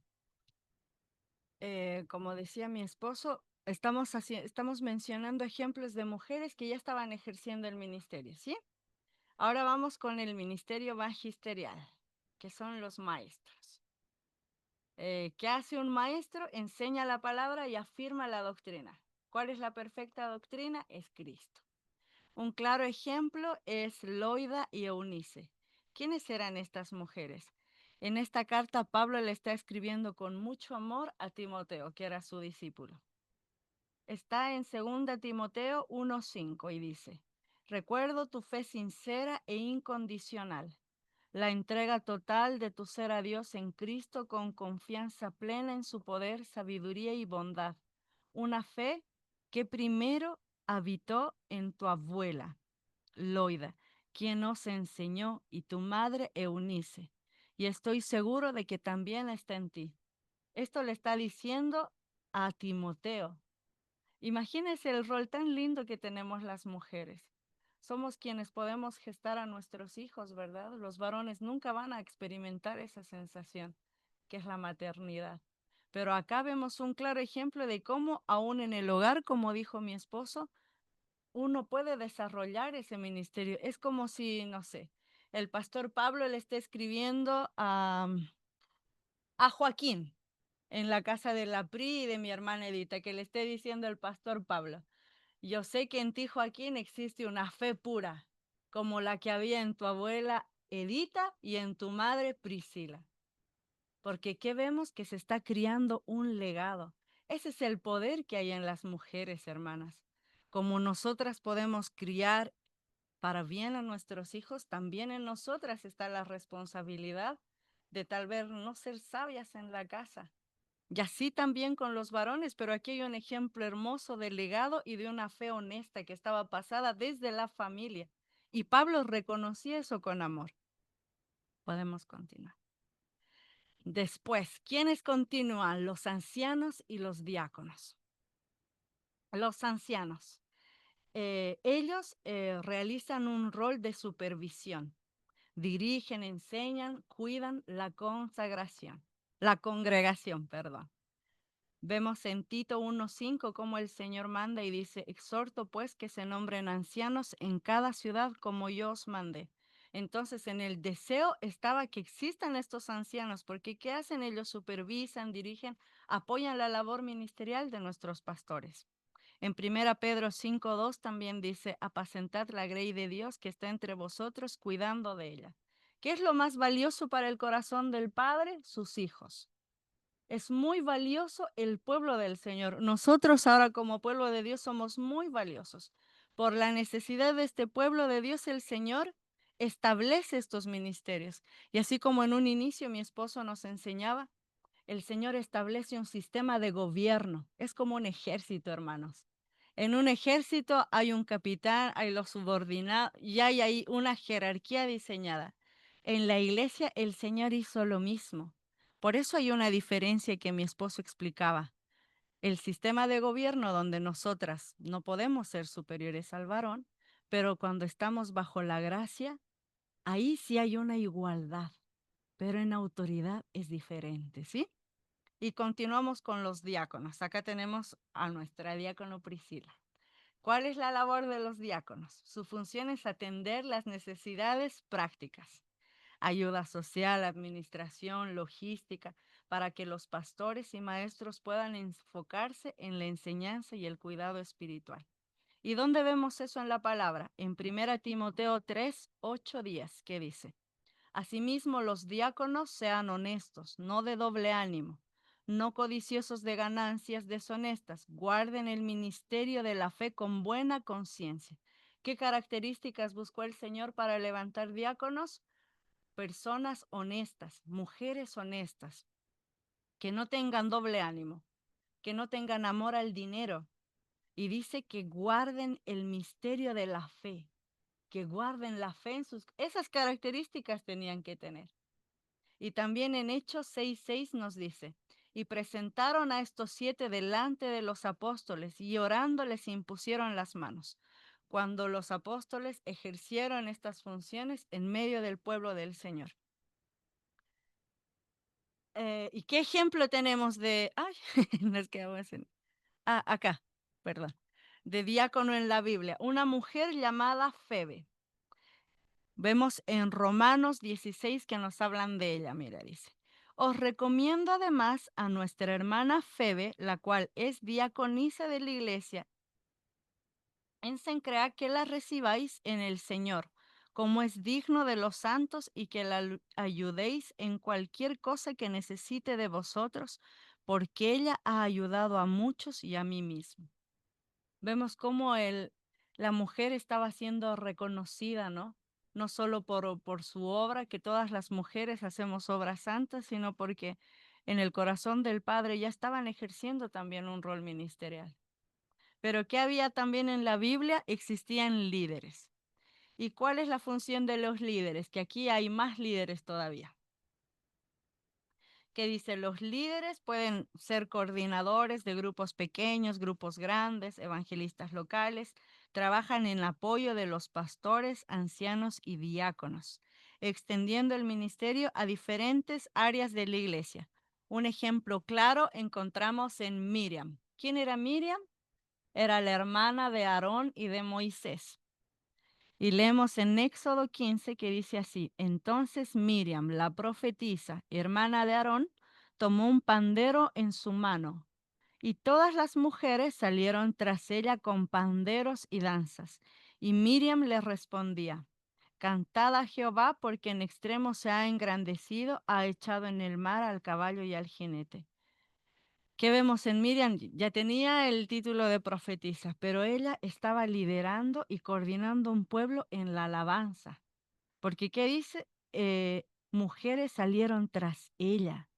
Como decía mi esposo, estamos mencionando ejemplos de mujeres que ya estaban ejerciendo el ministerio, ¿sí? Ahora vamos con el ministerio magisterial, que son los maestros. ¿Qué hace un maestro? Enseña la palabra y afirma la doctrina. ¿Cuál es la perfecta doctrina? Es Cristo. Un claro ejemplo es Loida y Eunice. ¿Quiénes eran estas mujeres? En esta carta Pablo le está escribiendo con mucho amor a Timoteo, que era su discípulo. Está en 2 Timoteo 1:5 y dice, recuerdo tu fe sincera e incondicional, la entrega total de tu ser a Dios en Cristo con confianza plena en su poder, sabiduría y bondad. Una fe que primero habitó en tu abuela, Loida, quien nos enseñó, y tu madre Eunice. Y estoy seguro de que también está en ti. Esto le está diciendo a Timoteo. Imagínense el rol tan lindo que tenemos las mujeres. Somos quienes podemos gestar a nuestros hijos, ¿verdad? Los varones nunca van a experimentar esa sensación, que es la maternidad. Pero acá vemos un claro ejemplo de cómo, aún en el hogar, como dijo mi esposo, uno puede desarrollar ese ministerio. Es como si, no sé, el pastor Pablo le esté escribiendo a Joaquín en la casa de la Pri y de mi hermana Edita, que le esté diciendo el pastor Pablo: yo sé que en ti, Joaquín, existe una fe pura, como la que había en tu abuela Edita y en tu madre Priscila. Porque ¿qué vemos? Que se está criando un legado. Ese es el poder que hay en las mujeres, hermanas. Como nosotras podemos criar para bien a nuestros hijos, también en nosotras está la responsabilidad de tal vez no ser sabias en la casa. Y así también con los varones, pero aquí hay un ejemplo hermoso de legado y de una fe honesta que estaba pasada desde la familia. Y Pablo reconocía eso con amor. Podemos continuar. Después, ¿quiénes continúan? Los ancianos y los diáconos. Los ancianos. Ellos realizan un rol de supervisión. Dirigen, enseñan, cuidan la congregación, perdón. Vemos en Tito 1:5 cómo el Señor manda y dice: exhorto pues que se nombren ancianos en cada ciudad como yo os mandé. Entonces en el deseo estaba que existan estos ancianos, porque ¿qué hacen? Ellos supervisan, dirigen, apoyan la labor ministerial de nuestros pastores. En 1 Pedro 5:2 también dice: apacentad la grey de Dios que está entre vosotros, cuidando de ella. ¿Qué es lo más valioso para el corazón del Padre? Sus hijos. Es muy valioso el pueblo del Señor. Nosotros ahora como pueblo de Dios somos muy valiosos. Por la necesidad de este pueblo de Dios, el Señor establece estos ministerios. Y así como en un inicio mi esposo nos enseñaba, el Señor establece un sistema de gobierno. Es como un ejército, hermanos. En un ejército hay un capitán, hay los subordinados y hay ahí una jerarquía diseñada. En la iglesia el Señor hizo lo mismo. Por eso hay una diferencia que mi esposo explicaba. El sistema de gobierno donde nosotras no podemos ser superiores al varón, pero cuando estamos bajo la gracia, ahí sí hay una igualdad, pero en autoridad es diferente, ¿sí? Y continuamos con los diáconos. Acá tenemos a nuestra diácono Priscila. ¿Cuál es la labor de los diáconos? Su función es atender las necesidades prácticas: ayuda social, administración, logística, para que los pastores y maestros puedan enfocarse en la enseñanza y el cuidado espiritual. ¿Y dónde vemos eso en la palabra? En 1 Timoteo 3:8-10, que dice: asimismo, los diáconos sean honestos, no de doble ánimo, no codiciosos de ganancias deshonestas, guarden el ministerio de la fe con buena conciencia. ¿Qué características buscó el Señor para levantar diáconos? Personas honestas, mujeres honestas, que no tengan doble ánimo, que no tengan amor al dinero. Y dice que guarden el misterio de la fe, que guarden la fe en sus... Esas características tenían que tener. Y también en Hechos 6:6 nos dice: y presentaron a estos 7 delante de los apóstoles, y orando les impusieron las manos. Cuando los apóstoles ejercieron estas funciones en medio del pueblo del Señor. ¿Y qué ejemplo tenemos de... Ay, nos quedamos en... acá, perdón. De diácono en la Biblia. Una mujer llamada Febe. Vemos en Romanos 16 que nos hablan de ella. Mira, dice: os recomiendo además a nuestra hermana Febe, la cual es diaconisa de la iglesia en Cencrea, que la recibáis en el Señor, como es digno de los santos, y que la ayudéis en cualquier cosa que necesite de vosotros, porque ella ha ayudado a muchos y a mí mismo. Vemos cómo la mujer estaba siendo reconocida, ¿no? no solo por su obra, que todas las mujeres hacemos obras santas, sino porque en el corazón del Padre ya estaban ejerciendo también un rol ministerial. Pero ¿qué había también en la Biblia? Existían líderes. ¿Y cuál es la función de los líderes? Que aquí hay más líderes todavía. Que dice, los líderes pueden ser coordinadores de grupos pequeños, grupos grandes, evangelistas locales, trabajan en apoyo de los pastores, ancianos y diáconos, extendiendo el ministerio a diferentes áreas de la iglesia. Un ejemplo claro encontramos en Miriam. ¿Quién era Miriam? Era la hermana de Aarón y de Moisés. Y leemos en Éxodo 15 que dice así, entonces Miriam, la profetisa, hermana de Aarón, tomó un pandero en su mano, y todas las mujeres salieron tras ella con panderos y danzas. Y Miriam le respondía, cantad a Jehová porque en extremo se ha engrandecido, ha echado en el mar al caballo y al jinete. ¿Qué vemos en Miriam? Ya tenía el título de profetisa, pero ella estaba liderando y coordinando un pueblo en la alabanza. Porque, ¿qué dice? Mujeres salieron tras ella.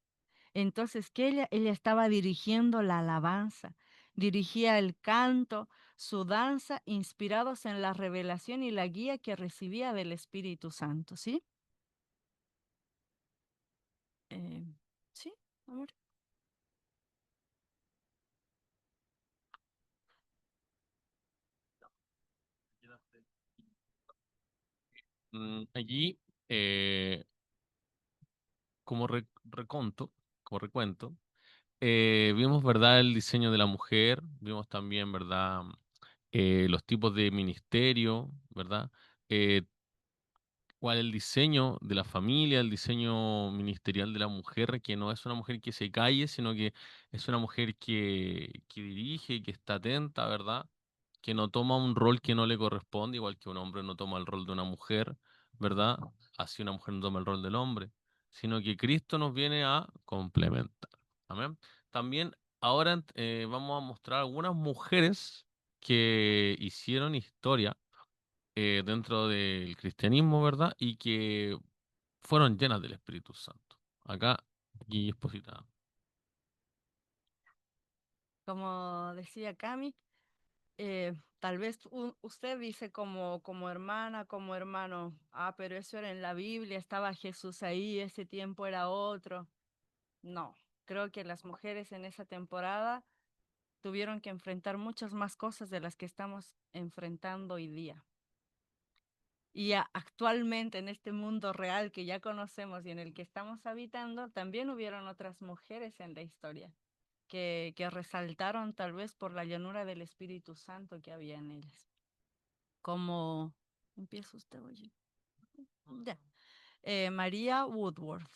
Entonces, que ella estaba dirigiendo la alabanza, dirigía el canto, su danza, inspirados en la revelación y la guía que recibía del Espíritu Santo, ¿sí? Eh, ¿Sí, amor? Allí, como reconto, como recuento, vimos, ¿verdad?, el diseño de la mujer, vimos también, ¿verdad?, los tipos de ministerio, ¿verdad? Eh, cuál es el diseño de la familia, el diseño ministerial de la mujer, que no es una mujer que se calle, sino que es una mujer que dirige, que está atenta, ¿verdad? Que no toma un rol que no le corresponde, igual que un hombre no toma el rol de una mujer, ¿verdad? Así una mujer no toma el rol del hombre, sino que Cristo nos viene a complementar. Amén. También ahora vamos a mostrar algunas mujeres que hicieron historia dentro del cristianismo, ¿verdad? Y que fueron llenas del Espíritu Santo. Acá, Guille Esposita. Como decía Cami, tal vez usted dice como hermana, como hermano, pero eso era en la Biblia, estaba Jesús ahí, ese tiempo era otro. No, creo que las mujeres en esa temporada tuvieron que enfrentar muchas más cosas de las que estamos enfrentando hoy día. Y actualmente en este mundo real que ya conocemos y en el que estamos habitando, también hubieron otras mujeres en la historia que resaltaron tal vez por la llanura del Espíritu Santo que había en ellas. Como, ¿empieza usted, oye? Ya. María Woodworth.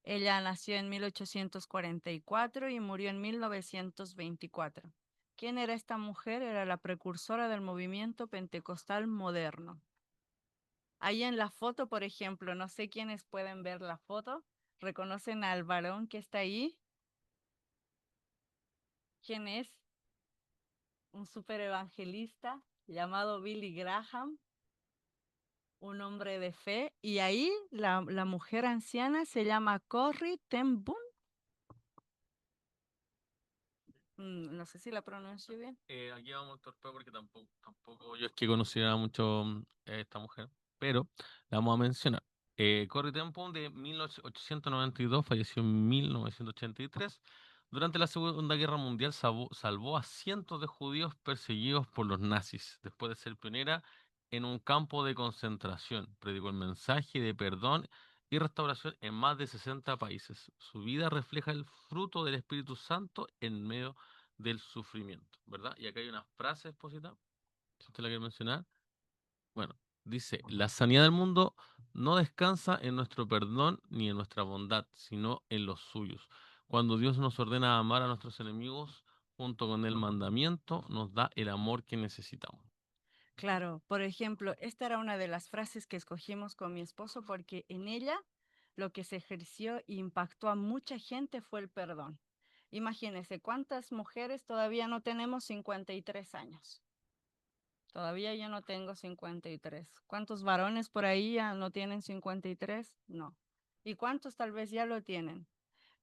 Ella nació en 1844 y murió en 1924. ¿Quién era esta mujer? Era la precursora del movimiento pentecostal moderno. Ahí en la foto, por ejemplo, no sé quiénes pueden ver la foto. ¿Reconocen al varón que está ahí? ¿Quién es? Un super evangelista llamado Billy Graham, un hombre de fe. Y ahí la mujer anciana se llama Corrie ten Boom. No sé si la pronuncio bien. Aquí vamos al torpeo porque tampoco yo es que conociera mucho a esta mujer, pero la vamos a mencionar. Corrie ten Boom de 1892 falleció en 1983. Durante la Segunda Guerra Mundial salvó a cientos de judíos perseguidos por los nazis. Después de ser pionera en un campo de concentración, predicó el mensaje de perdón y restauración en más de 60 países. Su vida refleja el fruto del Espíritu Santo en medio del sufrimiento, ¿verdad? Y acá hay una frase, esposita, si usted la quiere mencionar. Bueno, dice, la sanidad del mundo no descansa en nuestro perdón ni en nuestra bondad, sino en los suyos. Cuando Dios nos ordena amar a nuestros enemigos, junto con el mandamiento, nos da el amor que necesitamos. Claro, por ejemplo, esta era una de las frases que escogimos con mi esposo porque en ella lo que se ejerció e impactó a mucha gente fue el perdón. Imagínense cuántas mujeres todavía no tenemos 53 años. Todavía yo no tengo 53. ¿Cuántos varones por ahí ya no tienen 53? No. ¿Y cuántos tal vez ya lo tienen?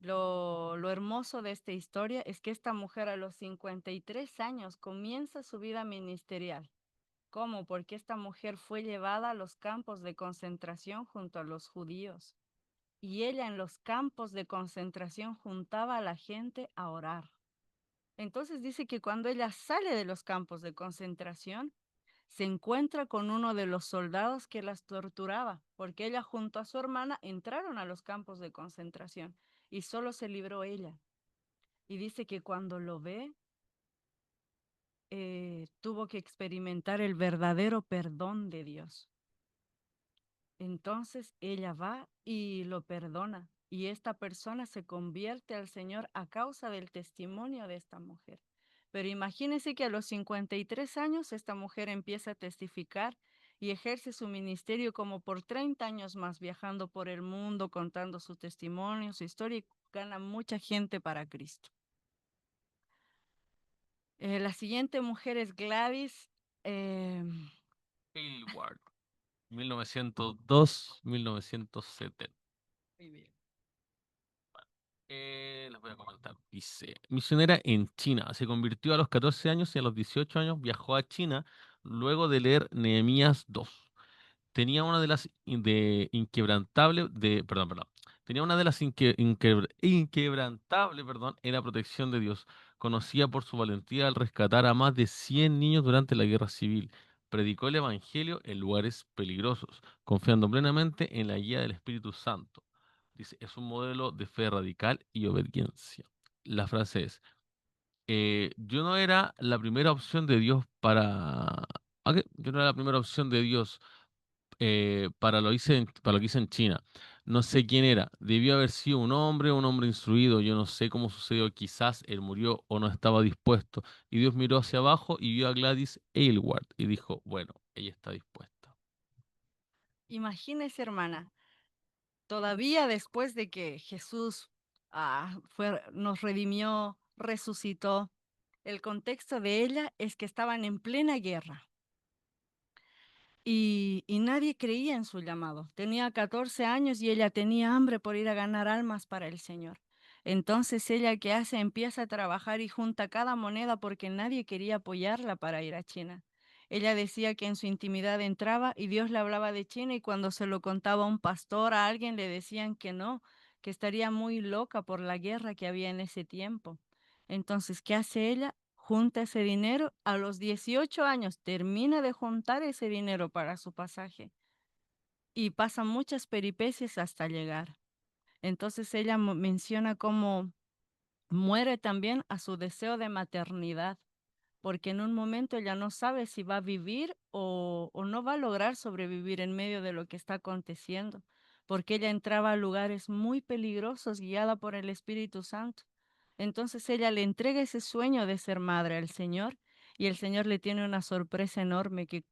Lo hermoso de esta historia es que esta mujer a los 53 años comienza su vida ministerial. ¿Cómo? Porque esta mujer fue llevada a los campos de concentración junto a los judíos. Y ella en los campos de concentración juntaba a la gente a orar. Entonces dice que cuando ella sale de los campos de concentración, se encuentra con uno de los soldados que las torturaba, porque ella junto a su hermana entraron a los campos de concentración y solo se libró ella. Y dice que cuando lo ve, tuvo que experimentar el verdadero perdón de Dios. Entonces ella va y lo perdona y esta persona se convierte al Señor a causa del testimonio de esta mujer. Pero imagínense que a los 53 años esta mujer empieza a testificar y ejerce su ministerio como por 30 años más, viajando por el mundo, contando su testimonio, su historia y gana mucha gente para Cristo. La siguiente mujer es Gladys. eh, Aylward, 1902-1970. Muy bien. Les voy a comentar. Dice, misionera en China. Se convirtió a los 14 años y a los 18 años viajó a China luego de leer Nehemías 2. Tenía una de las de inquebrantable de, perdón, tenía una de las inquebrantable, perdón, era protección de Dios, conocida por su valentía al rescatar a más de 100 niños durante la guerra civil. Predicó el evangelio en lugares peligrosos, confiando plenamente en la guía del Espíritu Santo. Dice, es un modelo de fe radical y obediencia. La frase es, yo no era la primera opción de Dios para... Ok, yo no era la primera opción de Dios para lo que hice en China. No sé quién era. Debió haber sido un hombre instruido. Yo no sé cómo sucedió. Quizás él murió o no estaba dispuesto. Y Dios miró hacia abajo y vio a Gladys Aylward y dijo, bueno, ella está dispuesta. Imagínese, hermana, todavía después de que Jesús nos redimió, resucitó, el contexto de ella es que estaban en plena guerra. Y nadie creía en su llamado. Tenía 14 años y ella tenía hambre por ir a ganar almas para el Señor. Entonces ella, ¿qué hace? Empieza a trabajar y junta cada moneda porque nadie quería apoyarla para ir a China. Ella decía que en su intimidad entraba y Dios le hablaba de China y cuando se lo contaba a un pastor, a alguien le decían que no, que estaría muy loca por la guerra que había en ese tiempo. Entonces, ¿qué hace ella? Junta ese dinero, a los 18 años termina de juntar ese dinero para su pasaje y pasa muchas peripecias hasta llegar. Entonces ella menciona cómo muere también a su deseo de maternidad, porque en un momento ella no sabe si va a vivir o no va a lograr sobrevivir en medio de lo que está aconteciendo, porque ella entraba a lugares muy peligrosos guiada por el Espíritu Santo. Entonces ella le entrega ese sueño de ser madre al Señor y el Señor le tiene una sorpresa enorme que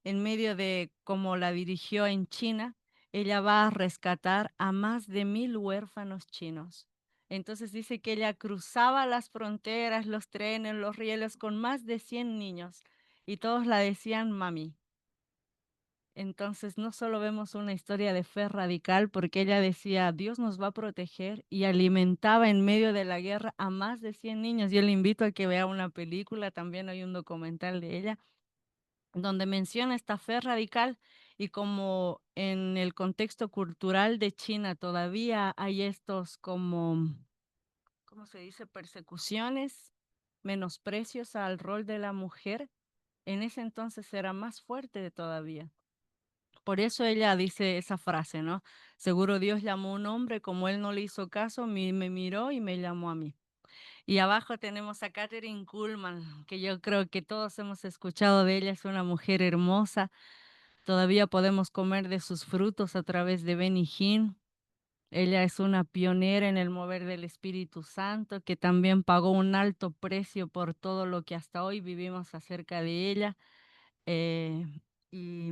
en medio de cómo la dirigió en China, ella va a rescatar a más de 1.000 huérfanos chinos. Entonces dice que ella cruzaba las fronteras, los trenes, los rieles con más de 100 niños y todos la decían mami. Entonces no solo vemos una historia de fe radical porque ella decía, Dios nos va a proteger y alimentaba en medio de la guerra a más de 100 niños. Yo le invito a que vea una película, también hay un documental de ella donde menciona esta fe radical y como en el contexto cultural de China todavía hay estos como, ¿cómo se dice?, persecuciones, menosprecios al rol de la mujer, en ese entonces era más fuerte todavía. Por eso ella dice esa frase, ¿no? Seguro Dios llamó a un hombre, como él no le hizo caso, me miró y me llamó a mí. Y abajo tenemos a Catherine Kuhlman, que yo creo que todos hemos escuchado de ella, es una mujer hermosa. Todavía podemos comer de sus frutos a través de Benny Hinn. Ella es una pionera en el mover del Espíritu Santo, que también pagó un alto precio por todo lo que hasta hoy vivimos acerca de ella. Eh, y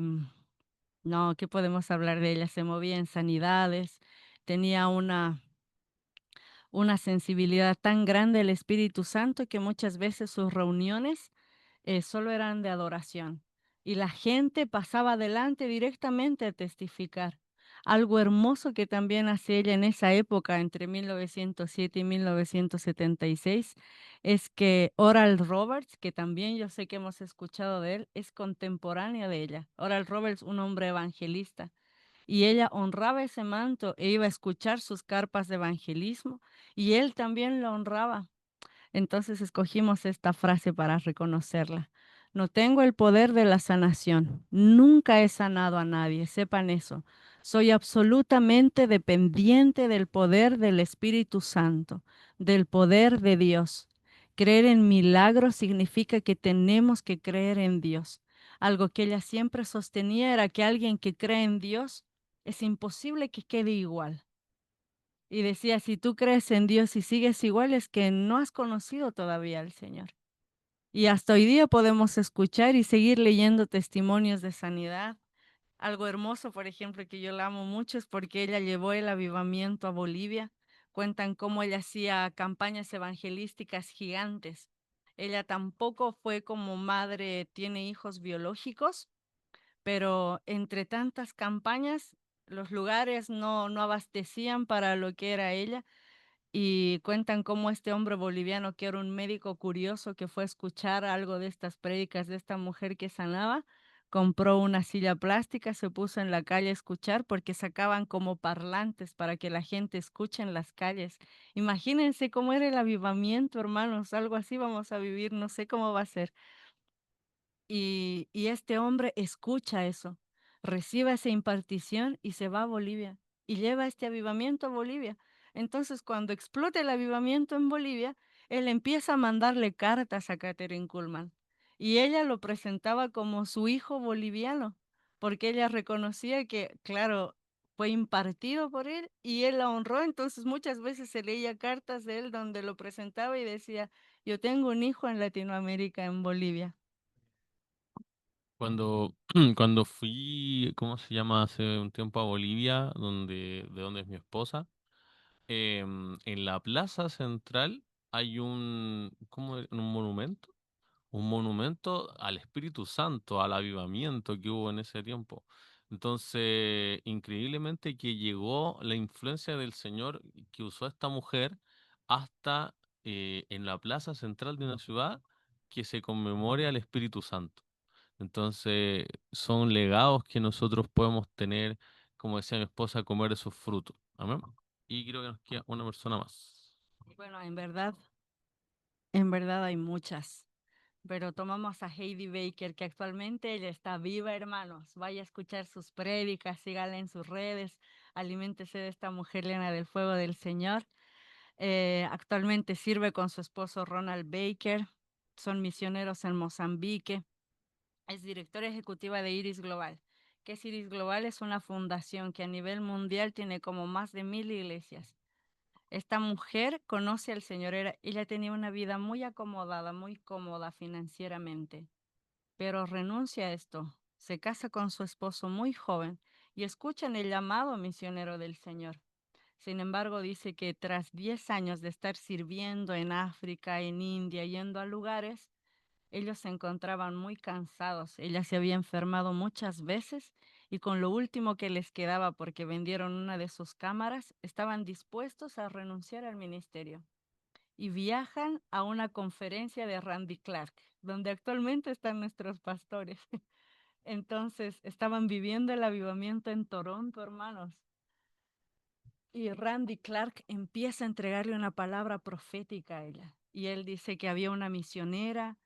no, ¿qué podemos hablar de ella? Se movía en sanidades, tenía una sensibilidad tan grande del Espíritu Santo que muchas veces sus reuniones solo eran de adoración. Y la gente pasaba adelante directamente a testificar. Algo hermoso que también hace ella en esa época, entre 1907 y 1976, es que Oral Roberts, que también yo sé que hemos escuchado de él, es contemporáneo de ella. Oral Roberts, un hombre evangelista, y ella honraba ese manto e iba a escuchar sus carpas de evangelismo, y él también lo honraba. Entonces escogimos esta frase para reconocerla. No tengo el poder de la sanación. Nunca he sanado a nadie, sepan eso. Soy absolutamente dependiente del poder del Espíritu Santo, del poder de Dios. Creer en milagros significa que tenemos que creer en Dios. Algo que ella siempre sostenía era que alguien que cree en Dios es imposible que quede igual. Y decía, si tú crees en Dios y sigues igual, es que no has conocido todavía al Señor. Y hasta hoy día podemos escuchar y seguir leyendo testimonios de sanidad. Algo hermoso, por ejemplo, que yo la amo mucho es porque ella llevó el avivamiento a Bolivia. Cuentan cómo ella hacía campañas evangelísticas gigantes. Ella tampoco fue como madre, tiene hijos biológicos, pero entre tantas campañas, los lugares no abastecían para lo que era ella, y cuentan cómo este hombre boliviano, que era un médico curioso que fue a escuchar algo de estas prédicas de esta mujer que sanaba, compró una silla plástica, se puso en la calle a escuchar porque sacaban como parlantes para que la gente escuche en las calles. Imagínense cómo era el avivamiento, hermanos, algo así vamos a vivir, no sé cómo va a ser. Y este hombre escucha eso, recibe esa impartición y se va a Bolivia y lleva este avivamiento a Bolivia. Entonces, cuando explota el avivamiento en Bolivia, él empieza a mandarle cartas a Catherine Kuhlman y ella lo presentaba como su hijo boliviano, porque ella reconocía que, claro, fue impartido por él y él la honró. Entonces, muchas veces se leía cartas de él donde lo presentaba y decía, yo tengo un hijo en Latinoamérica, en Bolivia. Cuando, cuando fui, ¿cómo se llama? Hace un tiempo a Bolivia, de donde es mi esposa, en la plaza central hay un monumento, un monumento al Espíritu Santo, al avivamiento que hubo en ese tiempo. Entonces, increíblemente que llegó la influencia del Señor que usó a esta mujer hasta en la plaza central de una ciudad que se conmemore al Espíritu Santo. Entonces, son legados que nosotros podemos tener, como decía mi esposa, comer esos frutos. Amén. Y creo que nos queda una persona más. Bueno, en verdad hay muchas, pero tomamos a Heidi Baker, que actualmente ella está viva, hermanos. Vaya a escuchar sus prédicas, sígala en sus redes, aliméntese de esta mujer llena del fuego del Señor. Actualmente sirve con su esposo Ronald Baker, son misioneros en Mozambique, es directora ejecutiva de Iris Global. ¿Qué es Iris Global? Es una fundación que a nivel mundial tiene como más de 1000 iglesias. Esta mujer conoce al Señor, ella tenía una vida muy acomodada, muy cómoda financieramente, pero renuncia a esto, se casa con su esposo muy joven y escuchan el llamado misionero del Señor. Sin embargo, dice que tras 10 años de estar sirviendo en África, en India, yendo a lugares, ellos se encontraban muy cansados. Ella se había enfermado muchas veces y con lo último que les quedaba porque vendieron una de sus cámaras, estaban dispuestos a renunciar al ministerio y viajan a una conferencia de Randy Clark, donde actualmente están nuestros pastores. Entonces, estaban viviendo el avivamiento en Toronto, hermanos. Y Randy Clark empieza a entregarle una palabra profética a ella. Y él dice que había una misionera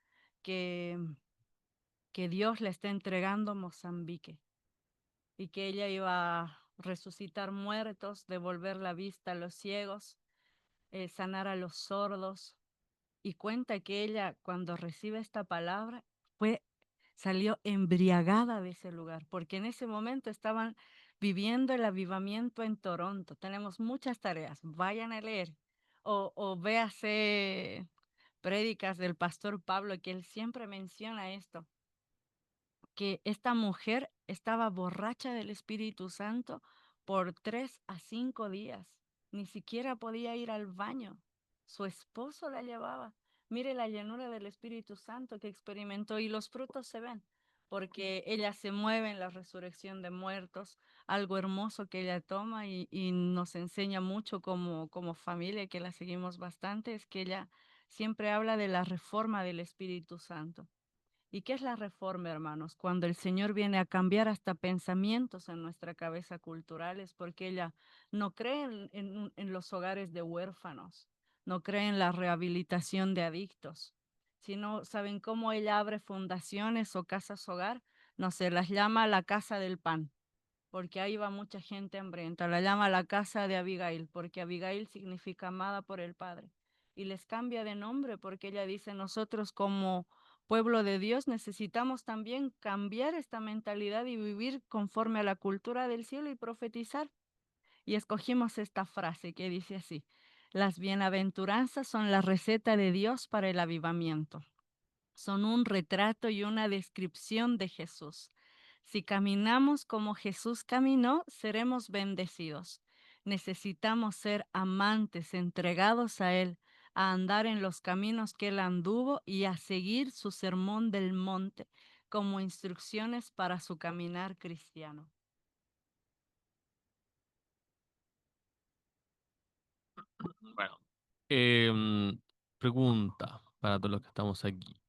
que Dios le está entregando Mozambique y que ella iba a resucitar muertos, devolver la vista a los ciegos, sanar a los sordos. Y cuenta que ella, cuando recibe esta palabra, fue, salió embriagada de ese lugar, porque en ese momento estaban viviendo el avivamiento en Toronto. Tenemos muchas tareas, vayan a leer o véase prédicas del pastor Pablo, que él siempre menciona esto, que esta mujer estaba borracha del Espíritu Santo por 3 a 5 días. Ni siquiera podía ir al baño. Su esposo la llevaba. Mire la llenura del Espíritu Santo que experimentó y los frutos se ven, porque ella se mueve en la resurrección de muertos, algo hermoso que ella toma y nos enseña mucho como familia, que la seguimos bastante, es que ella siempre habla de la reforma del Espíritu Santo. ¿Y qué es la reforma, hermanos? Cuando el Señor viene a cambiar hasta pensamientos en nuestra cabeza culturales, porque ella no cree en los hogares de huérfanos, no cree en la rehabilitación de adictos, sino, ¿saben cómo ella abre fundaciones o casas hogar? No se las llama la casa del pan, porque ahí va mucha gente hambrienta. La llama la casa de Abigail, porque Abigail significa amada por el Padre. Y les cambia de nombre porque ella dice, nosotros como pueblo de Dios necesitamos también cambiar esta mentalidad y vivir conforme a la cultura del cielo y profetizar. Y escogimos esta frase que dice así, las bienaventuranzas son la receta de Dios para el avivamiento, son un retrato y una descripción de Jesús. Si caminamos como Jesús caminó, seremos bendecidos. Necesitamos ser amantes, entregados a Él, a andar en los caminos que Él anduvo y a seguir su sermón del monte como instrucciones para su caminar cristiano. Bueno, em, pregunta para todos los que estamos aquí.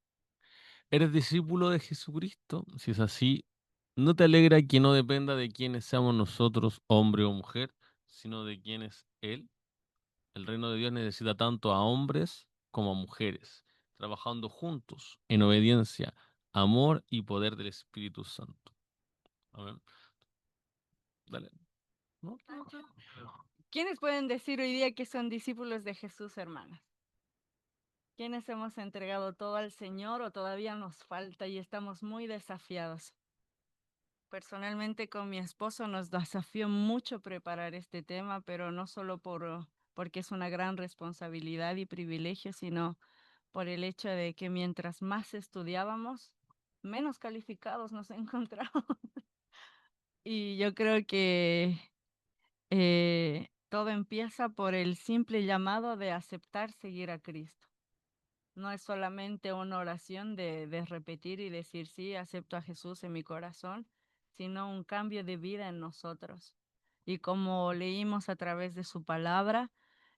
¿Eres discípulo de Jesucristo? Si es así, ¿no te alegra que no dependa de quiénes seamos nosotros, hombre o mujer, sino de quién es Él? El reino de Dios necesita tanto a hombres como a mujeres, trabajando juntos en obediencia, amor y poder del Espíritu Santo. Amén. Dale. ¿No? ¿Quiénes pueden decir hoy día que son discípulos de Jesús, hermanas? ¿Quiénes hemos entregado todo al Señor o todavía nos falta y estamos muy desafiados? Personalmente con mi esposo nos desafió mucho preparar este tema, pero no solo porque es una gran responsabilidad y privilegio, sino por el hecho de que mientras más estudiábamos, menos calificados nos encontramos. Y yo creo que todo empieza por el simple llamado de aceptar seguir a Cristo. No es solamente una oración de repetir y decir, sí, acepto a Jesús en mi corazón, sino un cambio de vida en nosotros. Y como leímos a través de su palabra,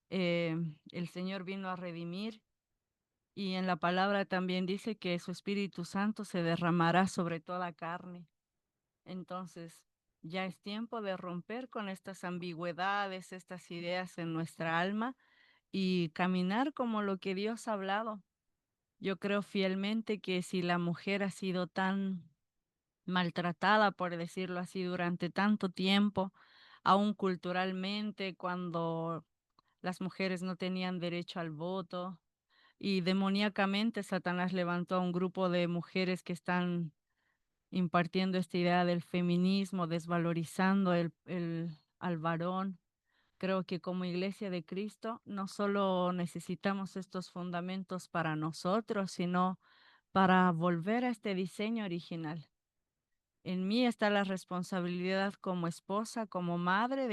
el Señor vino a redimir y en la palabra también dice que su Espíritu Santo se derramará sobre toda carne. Entonces, ya es tiempo de romper con estas ambigüedades, estas ideas en nuestra alma y caminar como lo que Dios ha hablado. Yo creo fielmente que si la mujer ha sido tan maltratada, por decirlo así, durante tanto tiempo, aún culturalmente, cuando las mujeres no tenían derecho al voto, y demoníacamente Satanás levantó a un grupo de mujeres que están impartiendo esta idea del feminismo, desvalorizando al varón. Creo que como Iglesia de Cristo no solo necesitamos estos fundamentos para nosotros, sino para volver a este diseño original. En mí está la responsabilidad como esposa, como madre,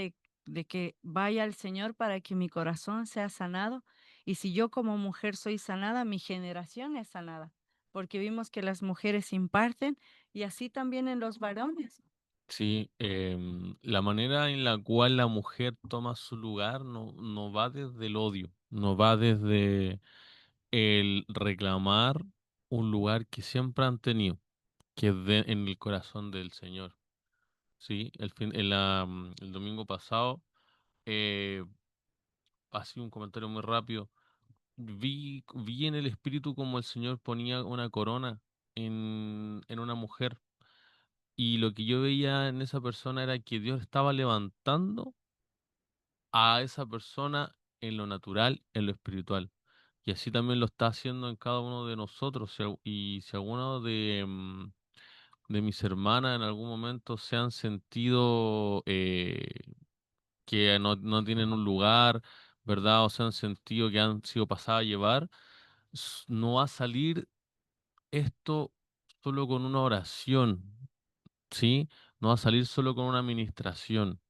de que vaya al Señor para que mi corazón sea sanado. Y si yo como mujer soy sanada, mi generación es sanada, porque vimos que las mujeres imparten y así también en los varones. Sí, la manera en la cual la mujer toma su lugar no va desde el odio, no va desde el reclamar un lugar que siempre han tenido, que es en el corazón del Señor. Sí, el domingo pasado, eh, así un comentario muy rápido, vi en el espíritu como el Señor ponía una corona en una mujer. Y lo que yo veía en esa persona era que Dios estaba levantando a esa persona en lo natural, en lo espiritual. Y así también lo está haciendo en cada uno de nosotros. Y si alguno de mis hermanas en algún momento se han sentido que no tienen un lugar, ¿verdad? O se han sentido que han sido pasadas a llevar, no va a salir esto solo con una oración, ¿sí? No va a salir solo con una administración,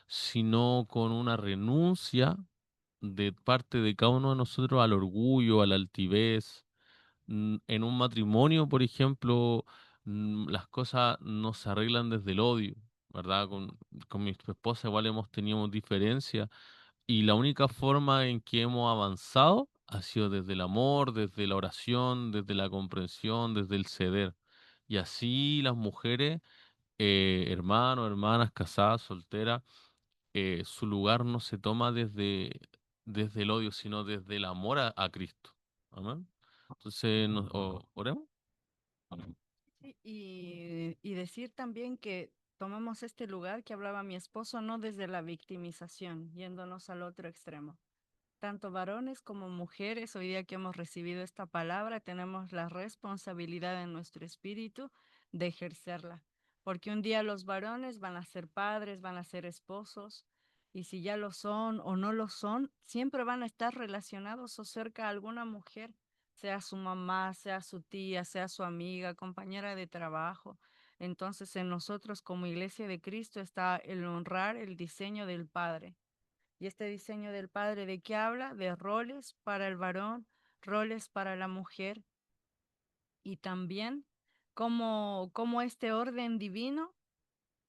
sino con una renuncia de parte de cada uno de nosotros al orgullo, a la altivez. En un matrimonio, por ejemplo, las cosas no se arreglan desde el odio, ¿verdad? Con mi esposa igual hemos tenido diferencias y la única forma en que hemos avanzado ha sido desde el amor, desde la oración, desde la comprensión, desde el ceder. Y así las mujeres, hermanos, hermanas, casadas, solteras, su lugar no se toma desde el odio, sino desde el amor a Cristo. Amén. Entonces, oremos. Amén. Sí, y decir también que tomamos este lugar que hablaba mi esposo, no desde la victimización, yéndonos al otro extremo. Tanto varones como mujeres, hoy día que hemos recibido esta palabra, tenemos la responsabilidad en nuestro espíritu de ejercerla. Porque un día los varones van a ser padres, van a ser esposos, y si ya lo son o no lo son, siempre van a estar relacionados o cerca a alguna mujer, sea su mamá, sea su tía, sea su amiga, compañera de trabajo. Entonces, en nosotros como Iglesia de Cristo está el honrar el diseño del Padre. Y este diseño del Padre, ¿de qué habla? De roles para el varón, roles para la mujer y también cómo este orden divino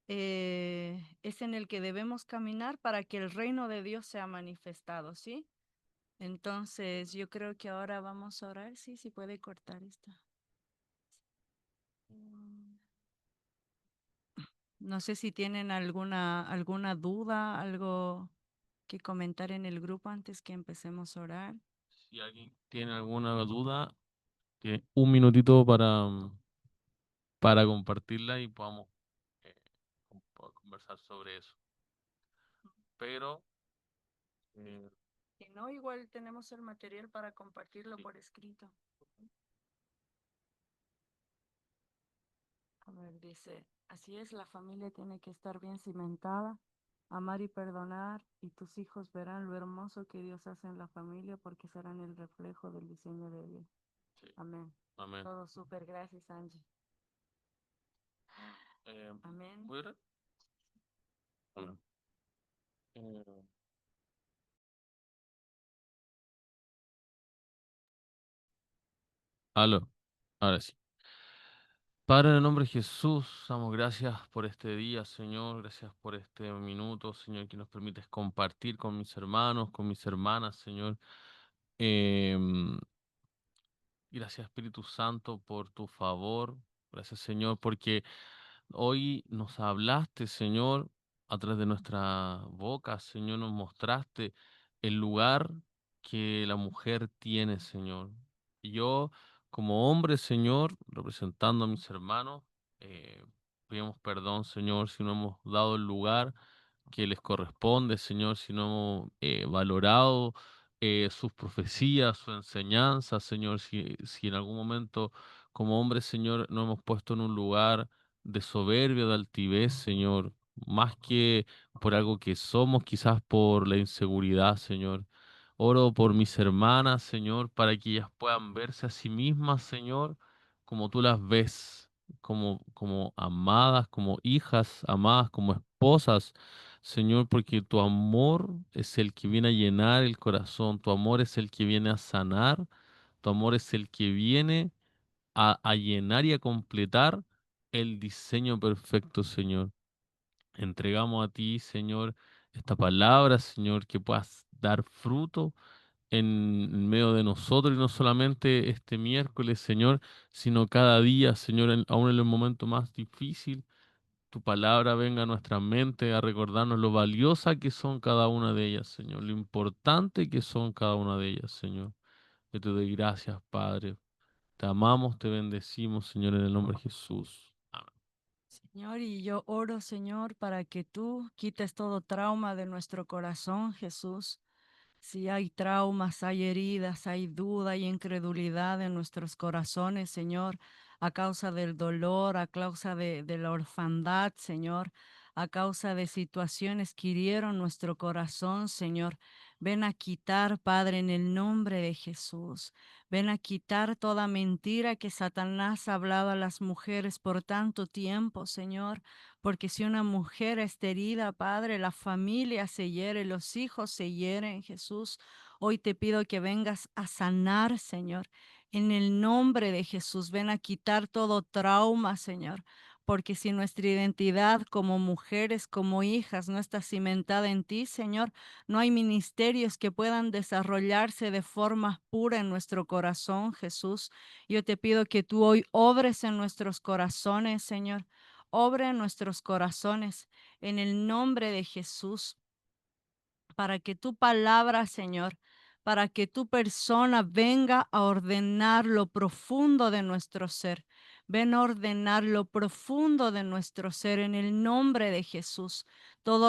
es en el que debemos caminar para que el reino de Dios sea manifestado, ¿sí? Entonces, yo creo que ahora vamos a orar. Sí, sí puede cortar esto. Mm, No sé si tienen alguna duda, algo que comentar en el grupo antes que empecemos a orar. Si alguien tiene alguna duda, tiene un minutito para compartirla y podamos eh, conversar sobre eso. Pero, eh, Si no, igual tenemos el material para compartirlo sí, por escrito. A ver, dice, así es, la familia tiene que estar bien cimentada, amar y perdonar, y tus hijos verán lo hermoso que Dios hace en la familia porque serán el reflejo del diseño de Dios. sí, Amén. amén. Todo súper, gracias, Angie. Eh, Amén. ¿Puedo orar? Amén. Eh, aló, ahora sí. Padre, en el nombre de Jesús, damos gracias por este día, Señor, gracias por este minuto, Señor, que nos permites compartir con mis hermanos, con mis hermanas, Señor. Em, Gracias, Espíritu Santo, por tu favor. Gracias, Señor, porque hoy nos hablaste, Señor, a través de nuestra boca, Señor, nos mostraste el lugar que la mujer tiene, Señor. Y yo, como hombre, Señor, representando a mis hermanos, eh, pedimos perdón, Señor, si no hemos dado el lugar que les corresponde, Señor, si no hemos valorado sus profecías, su enseñanza, Señor, si en algún momento como hombres, Señor, nos hemos puesto en un lugar de soberbia, de altivez, Señor, más que por algo que somos, quizás por la inseguridad, Señor. Oro por mis hermanas, Señor, para que ellas puedan verse a sí mismas, Señor, como tú las ves, como amadas, como hijas amadas, como esposas, Señor, porque tu amor es el que viene a llenar el corazón, tu amor es el que viene a sanar, tu amor es el que viene a llenar y a completar el diseño perfecto, Señor. Entregamos a ti, Señor, esta palabra, Señor, que puedas dar fruto en medio de nosotros y no solamente este miércoles, Señor, sino cada día, Señor, aún en el momento más difícil, tu palabra venga a nuestra mente a recordarnos lo valiosa que son cada una de ellas, Señor, lo importante que son cada una de ellas, Señor. Que te doy gracias, Padre. Te amamos, te bendecimos, Señor, en el nombre de Jesús. Amén. Señor, y yo oro, Señor, para que tú quites todo trauma de nuestro corazón, Jesús. Si hay traumas, hay heridas, hay duda y incredulidad en nuestros corazones, Señor, a causa del dolor, a causa de la orfandad, Señor, a causa de situaciones que hirieron nuestro corazón, Señor. Ven a quitar, Padre, en el nombre de Jesús. Ven a quitar toda mentira que Satanás ha hablado a las mujeres por tanto tiempo, Señor. Porque si una mujer está herida, Padre, la familia se hiere, los hijos se hieren, Jesús. Hoy te pido que vengas a sanar, Señor. En el nombre de Jesús, ven a quitar todo trauma, Señor. Porque si nuestra identidad como mujeres, como hijas, no está cimentada en ti, Señor, no hay ministerios que puedan desarrollarse de forma pura en nuestro corazón, Jesús. Yo te pido que tú hoy obres en nuestros corazones, Señor. Obra en nuestros corazones en el nombre de Jesús, para que tu palabra, Señor, para que tu persona venga a ordenar lo profundo de nuestro ser. Ven a ordenar lo profundo de nuestro ser en el nombre de Jesús. Todo